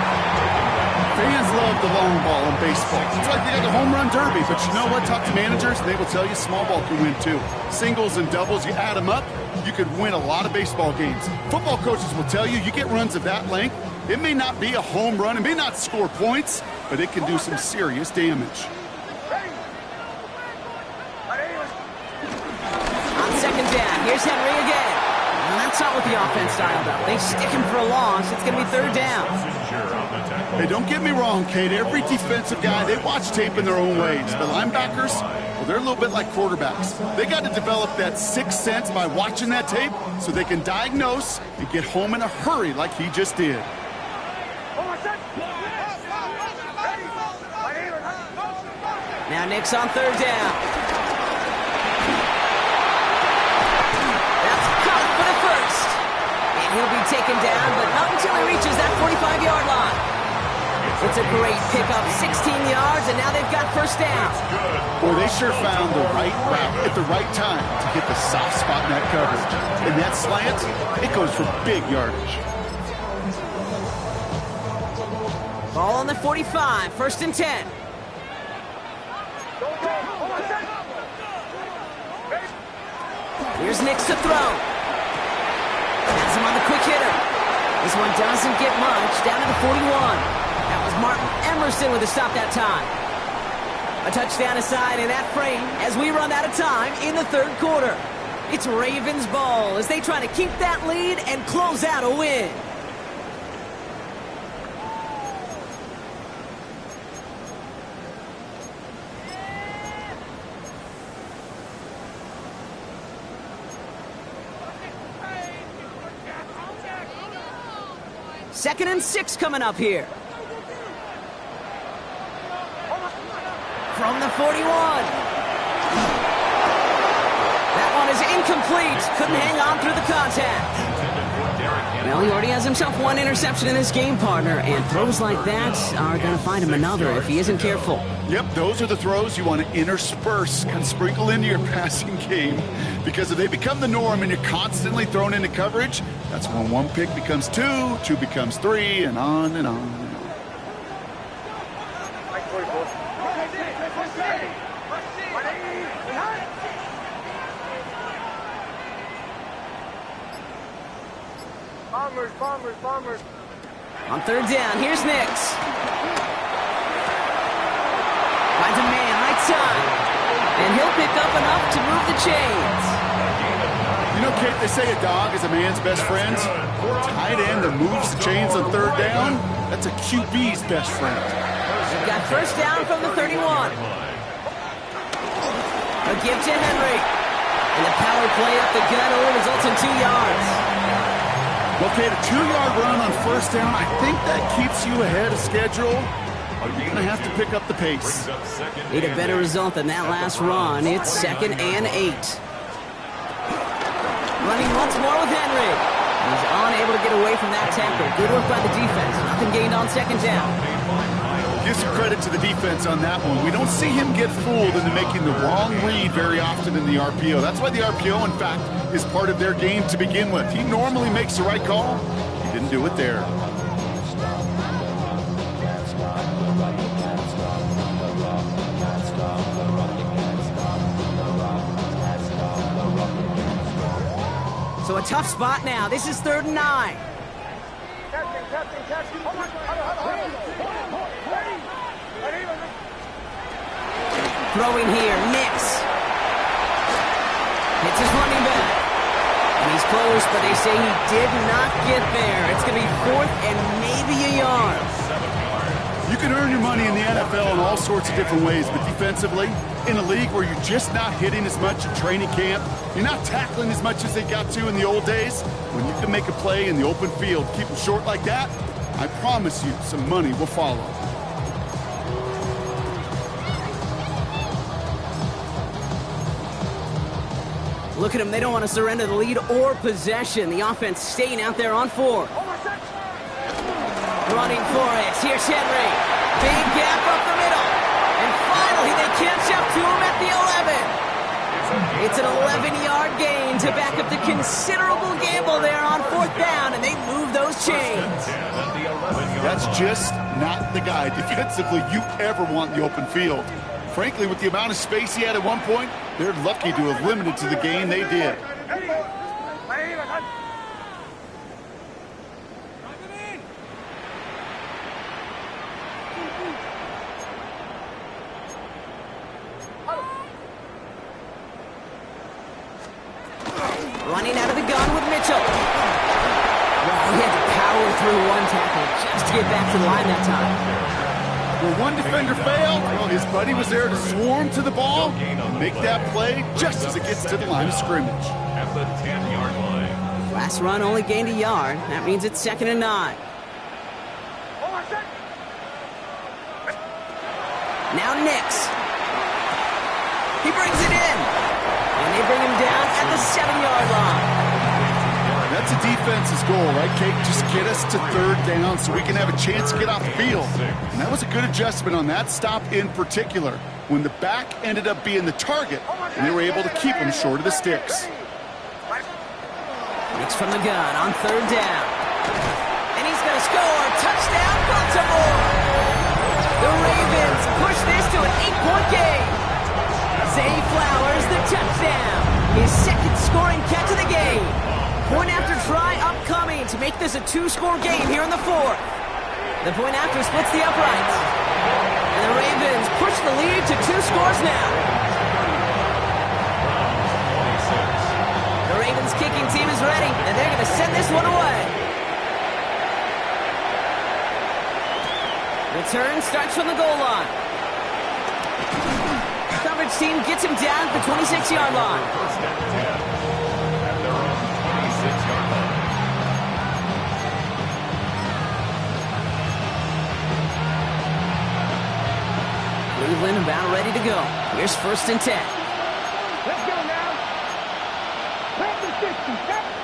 Fans love the long ball in baseball. It's like they got the home run derby, but you know what? Talk to managers, and they will tell you small ball can win too. Singles and doubles, you add them up, you could win a lot of baseball games. Football coaches will tell you, you get runs of that length, it may not be a home run, it may not score points, but it can do some serious damage. On second down, here's Henry again. And that's not what the offense dialed up. They stick him for a loss. It's going to be thard down. Hey, don't get me wrong, Kate. Every defensive guy, they watch tape in their own ways. But linebackers, well, they're a little bit like quarterbacks. They got to develop that sixth sense by watching that tape so they can diagnose and get home in a hurry like he just did. Now Nick's on third down. That's caught for the first. And he'll be taken down, but not until he reaches that 45-yard line. It's a great pickup, 16 yards, and now they've got first down. Boy, they sure found the right route at the right time to get the soft spot in that coverage. And that slant, it goes for big yardage. Ball on the 45, first and 10. Here's Nix to throw. That's him on the quick hitter. This one doesn't get much, down to the 41. That was Martin Emerson with a stop that time. A touchdown aside in that frame as we run out of time in the third quarter. It's Ravens ball as they try to keep that lead and close out a win. Second and 6 coming up here. From the 41. That one is incomplete. Couldn't hang on through the contact. Well, he already has himself one interception in this game, partner, and throws like that are going to find him another if he isn't careful. Yep, those are the throws you want to intersperse and sprinkle into your passing game, because if they become the norm and you're constantly thrown into coverage, that's when one pick becomes two, two becomes three, and on and on and on. Bombers. On third down, here's Nix. Finds a man, right side. And he'll pick up enough to move the chains. You know, Kate, they say a dog is a man's best friend. Tight end that moves the chains on third down, that's a QB's best friend. We've got first down from the 31. A give to Henry. And the power play up the gut only results in 2 yards. Okay, the 2-yard run on first down, I think that keeps you ahead of schedule. You're going to have to pick up the pace. Need a better result than that last run. It's 2nd and 8. Running once more with Henry. He's unable to get away from that tackle. Good work by the defense. Nothing gained on second down. Give some credit to the defense on that one. We don't see him get fooled into making the wrong read very often in the RPO. That's why the RPO, in fact, is part of their game to begin with. He normally makes the right call. He didn't do it there. So a tough spot now. This is 3rd and 9. Throwing here, Nix. Hits his running back. And he's close, but they say he did not get there. It's going to be 4th and maybe a yard. You can earn your money in the NFL in all sorts of different ways, but defensively, in a league where you're just not hitting as much in training camp, you're not tackling as much as they got to in the old days, when you can make a play in the open field, keep them short like that, I promise you some money will follow. Look at them. They don't want to surrender the lead or possession. The offense staying out there on 4. Running for it. Here's Henry. Big gap up the middle. And finally, they catch up to him at the 11. It's an 11-yard gain to back up the considerable gamble there on 4th down, and they move those chains. That's just not the guy defensively you ever want in the open field. Frankly, with the amount of space he had at one point, they're lucky to have limited to the gain they did. Running out of the gun with Mitchell. Well, he had to power through one tackle seconds to get back to the line that time. Where one defender failed, well, his buddy was there to swarm to the ball and make that play just as it gets to the line of scrimmage. At the 10-yard line. Last run only gained a yard. That means it's 2nd and 9. Now Nix. He brings it in. And they bring him down at the 7-yard line. That's a defense's goal, right, Kate? Just get us to 3rd down so we can have a chance to get off the field. And that was a good adjustment on that stop in particular, when the back ended up being the target, and they were able to keep him short of the sticks. Nix from the gun on 3rd down. And he's going to score. Touchdown, Baltimore! The Ravens push this to an 8-point game. Zay Flowers, the touchdown. His 2nd scoring catch of the game. Point after try upcoming to make this a 2-score game here in the 4th. The point after splits the uprights. And the Ravens push the lead to 2 scores now. The Ravens kicking team is ready, and they're going to send this one away. Return starts from the goal line. Coverage team gets him down at the 26-yard line. First and 10. At their own 26-yard line. Cleveland about ready to go. Here's 1st and 10. Let's go now. Back to 60.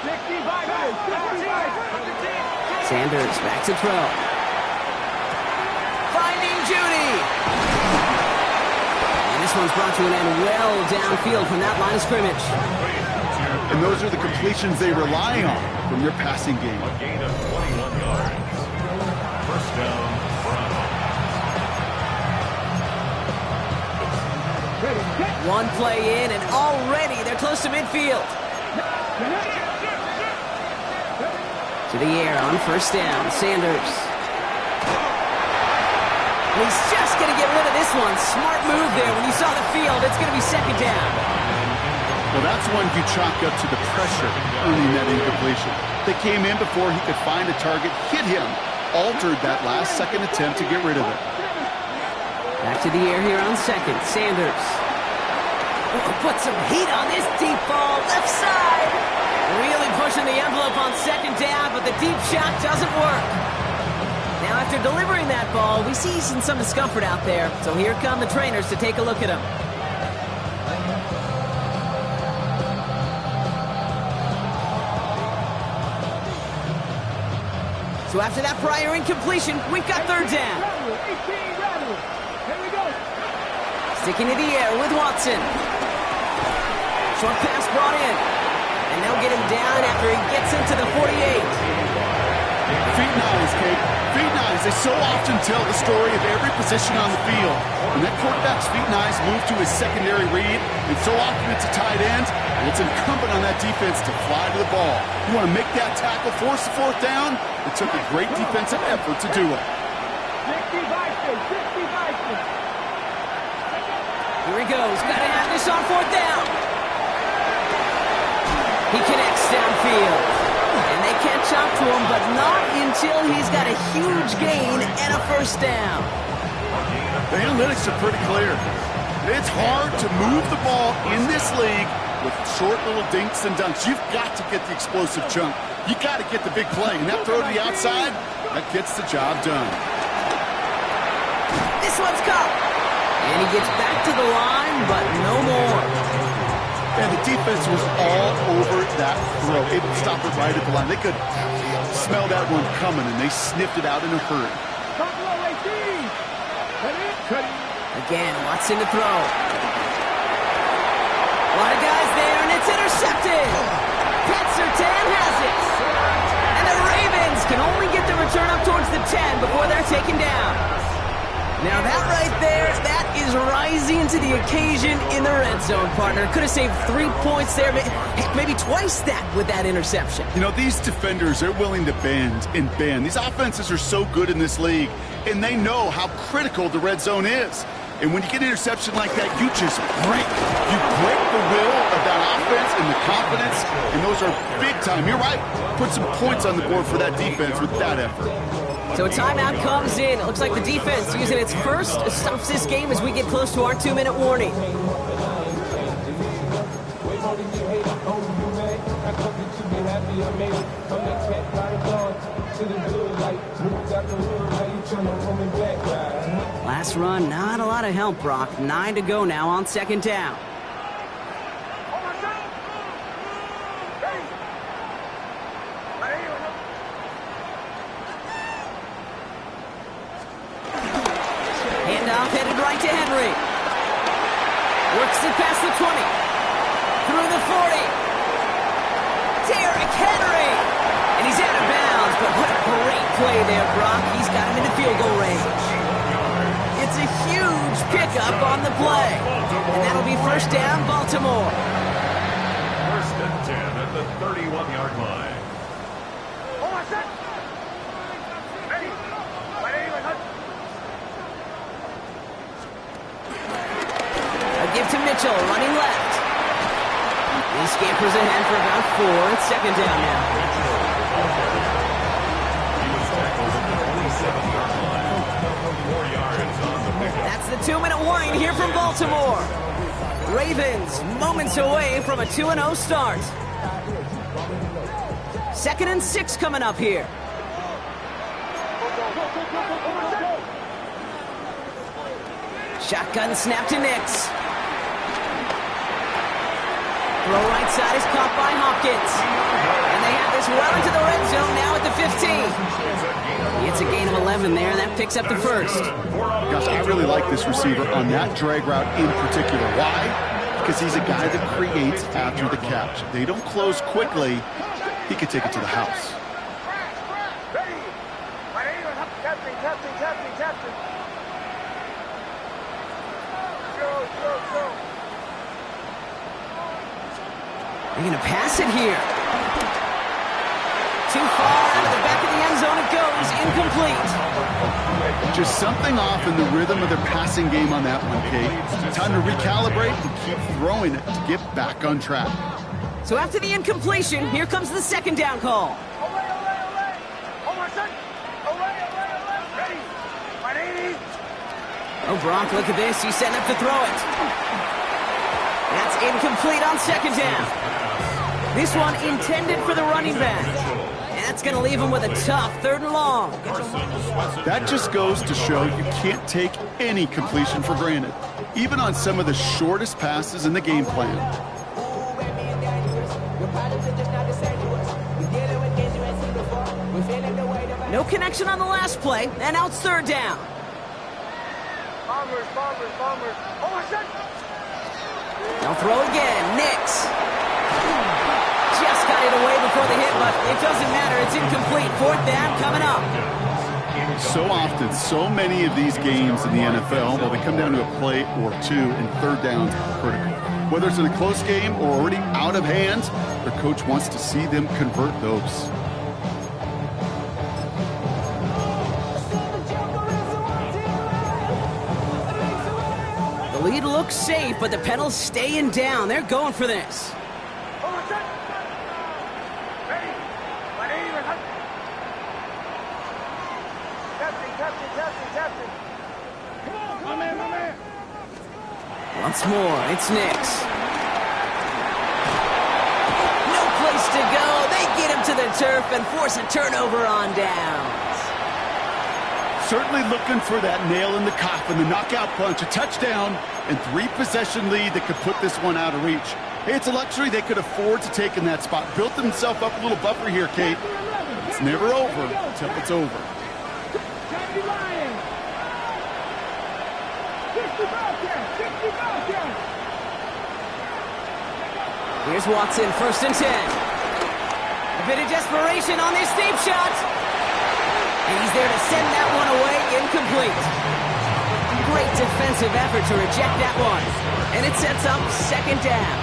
65. Sanders back to throw. Finding Judy. And this one's brought to an end well downfield from that line of scrimmage. And those are the completions they rely on from their passing game. A gain of 21 yards. First down, Browns. One play in, and already they're close to midfield. To the air on 1st down, Sanders. He's just going to get rid of this one. Smart move there. When you saw the field, it's going to be 2nd down. Well, that's one you chalk up to the pressure earning that incompletion. They came in before he could find a target, hit him, altered that last-second attempt to get rid of it. Back to the air here on 2nd, Sanders. Put some heat on this deep ball, left side. Really pushing the envelope on 2nd down, but the deep shot doesn't work. Now, after delivering that ball, we see some discomfort out there. So here come the trainers to take a look at him. So after that prior incompletion, we've got 3rd down. Here we go. Sticking to the air with Watson. Short pass brought in. And they'll get him down after he gets into the 48. Feet nines, Kate. Feet nines. They so often tell the story of every position on the field. When that quarterback's feet nines move to his secondary read, and so often it's a tight end, and it's incumbent on that defense to fly to the ball. You want to make that tackle, force the 4th down? It took a great defensive effort to do it. 65. Here he goes. Got to have this on 4th down. He connects downfield. And they catch up to him, but not until he's got a huge gain and a 1st down. The analytics are pretty clear. It's hard to move the ball in this league with short little dinks and dunks. You've got to get the explosive chunk. You got to get the big play. And that throw to the outside, that gets the job done. This one's caught. And he gets back to the line, but no more. And the defense was all over that throw. Able to stop it right at the line. They could smell that one coming, and they sniffed it out in a hurry. Again, Watson to throw. A lot of guys there, and it's intercepted. Pat Surtain has it. And the Ravens can only get the return up towards the 10 before they're taken down. Now that right there, that is rising to the occasion in the red zone, partner. Could have saved 3 points there, heck, maybe twice that with that interception. You know, these defenders, they're willing to bend and bend. These offenses are so good in this league, and they know how critical the red zone is. And when you get an interception like that, you just break. You break the will of that offense and the confidence, and those are big time. You're right. Put some points on the board for that defense with that effort. So a timeout comes in. It looks like the defense using its first stops this game as we get close to our 2-minute warning. Last run, not a lot of help, Brock. 9 to go now on second down. Handoff headed right to Henry. Works it past the 20. Through the 40. Derrick Henry. And he's out of bounds, but what a great play there, Brock. He's got him in the field goal range. It's a huge pickup on the play. And that'll be first down, Baltimore. First and 10 at the 31-yard line. A give to Mitchell, running left. He scampers ahead for about 4. It's second down now. He was tackled at the 47-yard line. 4 yards on the pickup. That's the 2-minute warning here from Baltimore. Ravens moments away from a 2-0 start. 2nd and 6 coming up here. Shotgun snap to Nix. Throw right side is caught by Hopkins. And they have this well into the red zone now at the 15. It's a gain of 11 there, and that picks up the first. Gosh, I really like this receiver on that drag route in particular. Why? Because he's a guy that creates after the catch. If they don't close quickly, he could take it to the house. They're going to pass it here. Too far out of the back of the end zone it goes. Incomplete. Just something off in the rhythm of their passing game on that one, Kate. Time to recalibrate and keep throwing it to get back on track. So after the incompletion, here comes the second down call. Oh, Brock, look at this. He's setting up to throw it. That's incomplete on second down. This one intended for the running back. And that's going to leave him with a tough 3rd and long. That just goes to show you can't take any completion for granted, even on some of the shortest passes in the game plan. No connection on the last play, and now it's 3rd down. Bombers. They'll throw again. Nix. Just got it away before the hit, but it doesn't matter. It's incomplete. 4th down coming up. So often, so many of these games in the NFL, well, they come down to a play or two, and 3rd downs are critical. Whether it's in a close game or already out of hand, their coach wants to see them convert those. The lead looks safe, but the pedal's staying down. They're going for this. Once more, it's Nix. No place to go. They get him to the turf and force a turnover on downs. Certainly looking for that nail in the coffin, the knockout punch, a touchdown, and 3-possession lead that could put this one out of reach. Hey, it's a luxury they could afford to take in that spot. Built themselves up a little buffer here, Kate. It's never over until it's over. Here's Watson, 1st and 10. A bit of desperation on this deep shot. And he's there to send that one away, incomplete. Great defensive effort to reject that one. And it sets up 2nd down.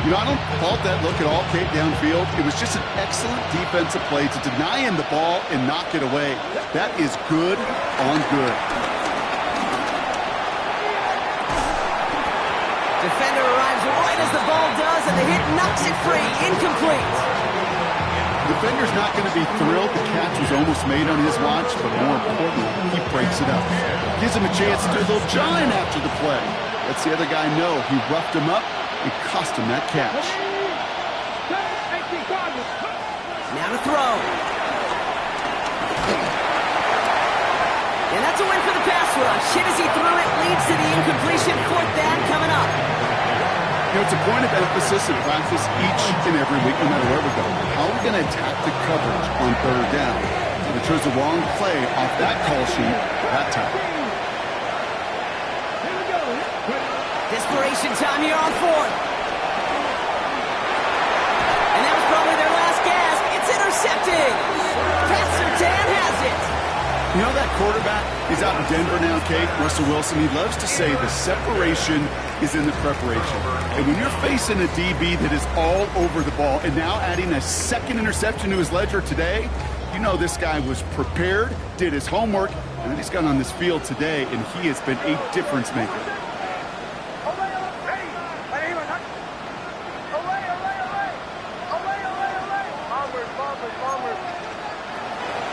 You know, I don't fault that look at all, Kate, downfield. It was just an excellent defensive play to deny him the ball and knock it away. That is good on good. Defender arrives right as the ball does, and the hit knocks it free. Incomplete. Defender's not going to be thrilled the catch was almost made on his watch, but more importantly, he breaks it up. Gives him a chance to do a little giant after the play. Lets the other guy know he roughed him up and cost him that catch. Now to throw. And that's a win for the pass rush. Hit as he threw it, leads to the incompletion. 4th down coming up. You know, it's a point of emphasis in practice each and every week, no matter where we go. How are we going to attack the coverage on 3rd down? We chose the wrong play off that call sheet that time. Desperation time here on 4th. And that was probably their last gasp. It's intercepted. Pat Surtain has it. You know that quarterback? He's out in Denver now, Kate. Russell Wilson, he loves to say the separation is in the preparation. And when you're facing a DB that is all over the ball and now adding a 2nd interception to his ledger today, you know this guy was prepared, did his homework, and then he's gone on this field today, and he has been a difference maker.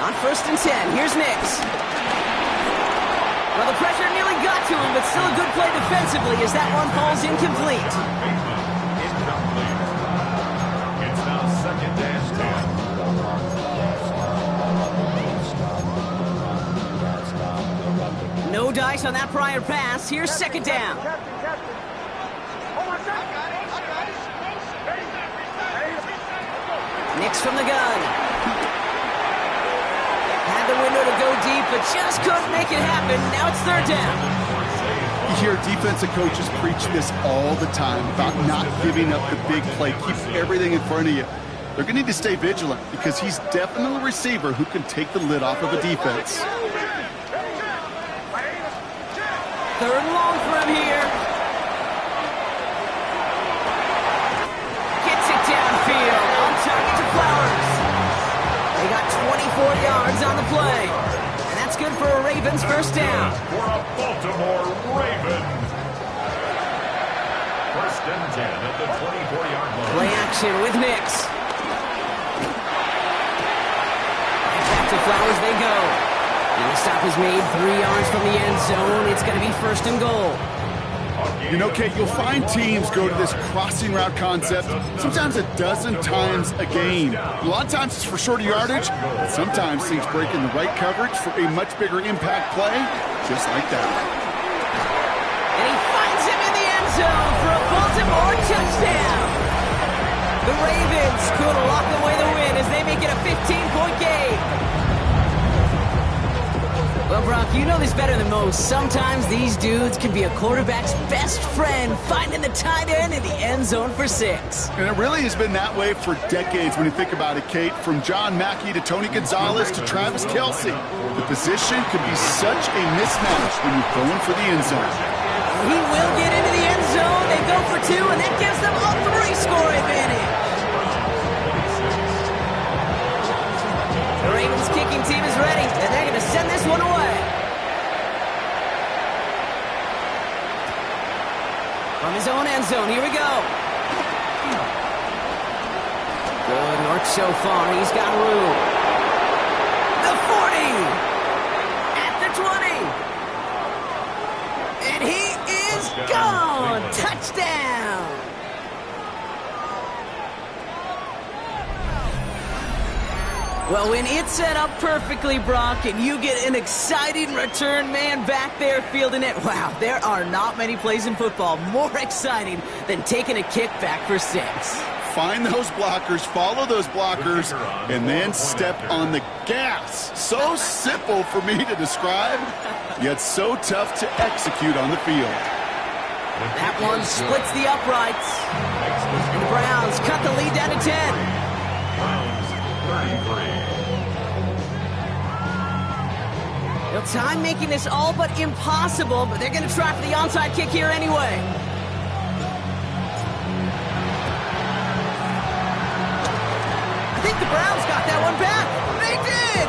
On 1st and 10, here's Nix. Well, the pressure nearly got to him, but still a good play defensively as that one falls incomplete. Incomplete. It's now 2nd and 10. No dice on that prior pass. Here's 2nd down. Nix from the gun. Had the window to go deep, but just couldn't make it happen. Now it's 3rd down. You hear defensive coaches preach this all the time about not giving up the big play. Keep everything in front of you. They're going to need to stay vigilant because he's definitely a receiver who can take the lid off of a defense. 3rd and long for him here. Gets it downfield. On target to Flowers. They got 24 yards on the play. And that's good for a Ravens 1st down. For a Baltimore Raven. 1st and 10 at the 24-yard line. Play action with Nix. Back to Flowers they go. And the stop is made 3 yards from the end zone. It's going to be 1st and goal. You know, Kate, you'll find teams go to this crossing route concept sometimes a dozen times a game. A lot of times it's for shorter yardage, but sometimes things break in the right coverage for a much bigger impact play, just like that. And he finds him in the end zone for a Baltimore touchdown. The Ravens could lock away the win as they make it a 15-point game. Well, Brock, you know this better than most. Sometimes these dudes can be a quarterback's best friend, finding the tight end in the end zone for 6. And it really has been that way for decades when you think about it, Kate. From John Mackey to Tony Gonzalez to Travis Kelce. The position can be such a mismatch when you're going for the end zone. He will get into the end zone. They go for 2, and that gives them a 3-score advantage. The Ravens kicking team is ready, and they're going to send this one away. From his own end zone, here we go. Good work so far. He's got room. The 40. At the 20. And he is gone. Touchdown. Well, when it's set up perfectly, Brock, and you get an exciting return man back there fielding it, wow, there are not many plays in football more exciting than taking a kick back for 6. Find those blockers, follow those blockers, and then step on the gas. So simple for me to describe, yet so tough to execute on the field. That one splits the uprights. And the Browns cut the lead down to 10. Well, time making this all but impossible, but they're going to try for the onside kick here anyway. I think the Browns got that one back. They did!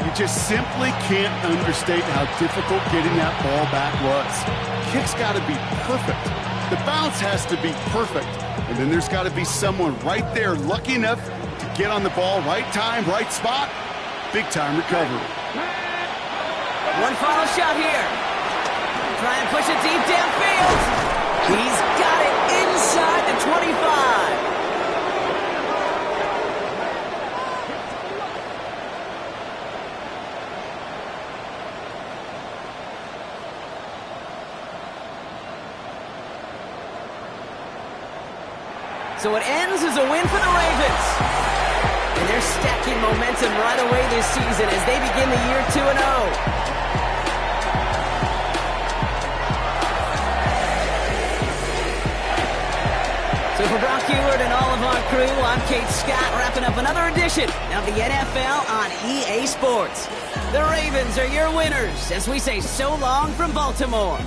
You just simply can't understate how difficult getting that ball back was. Kick's got to be perfect. The bounce has to be perfect. And then there's got to be someone right there lucky enough to get on the ball, right time, right spot. Big time recovery. One final shot here. Try and push it deep downfield. He's got it inside the 25. So it ends as a win for the Ravens. And they're stacking momentum right away this season as they begin the year 2-0. So for Brock Huard and all of our crew, I'm Kate Scott, wrapping up another edition of the NFL on EA Sports. The Ravens are your winners as we say so long from Baltimore.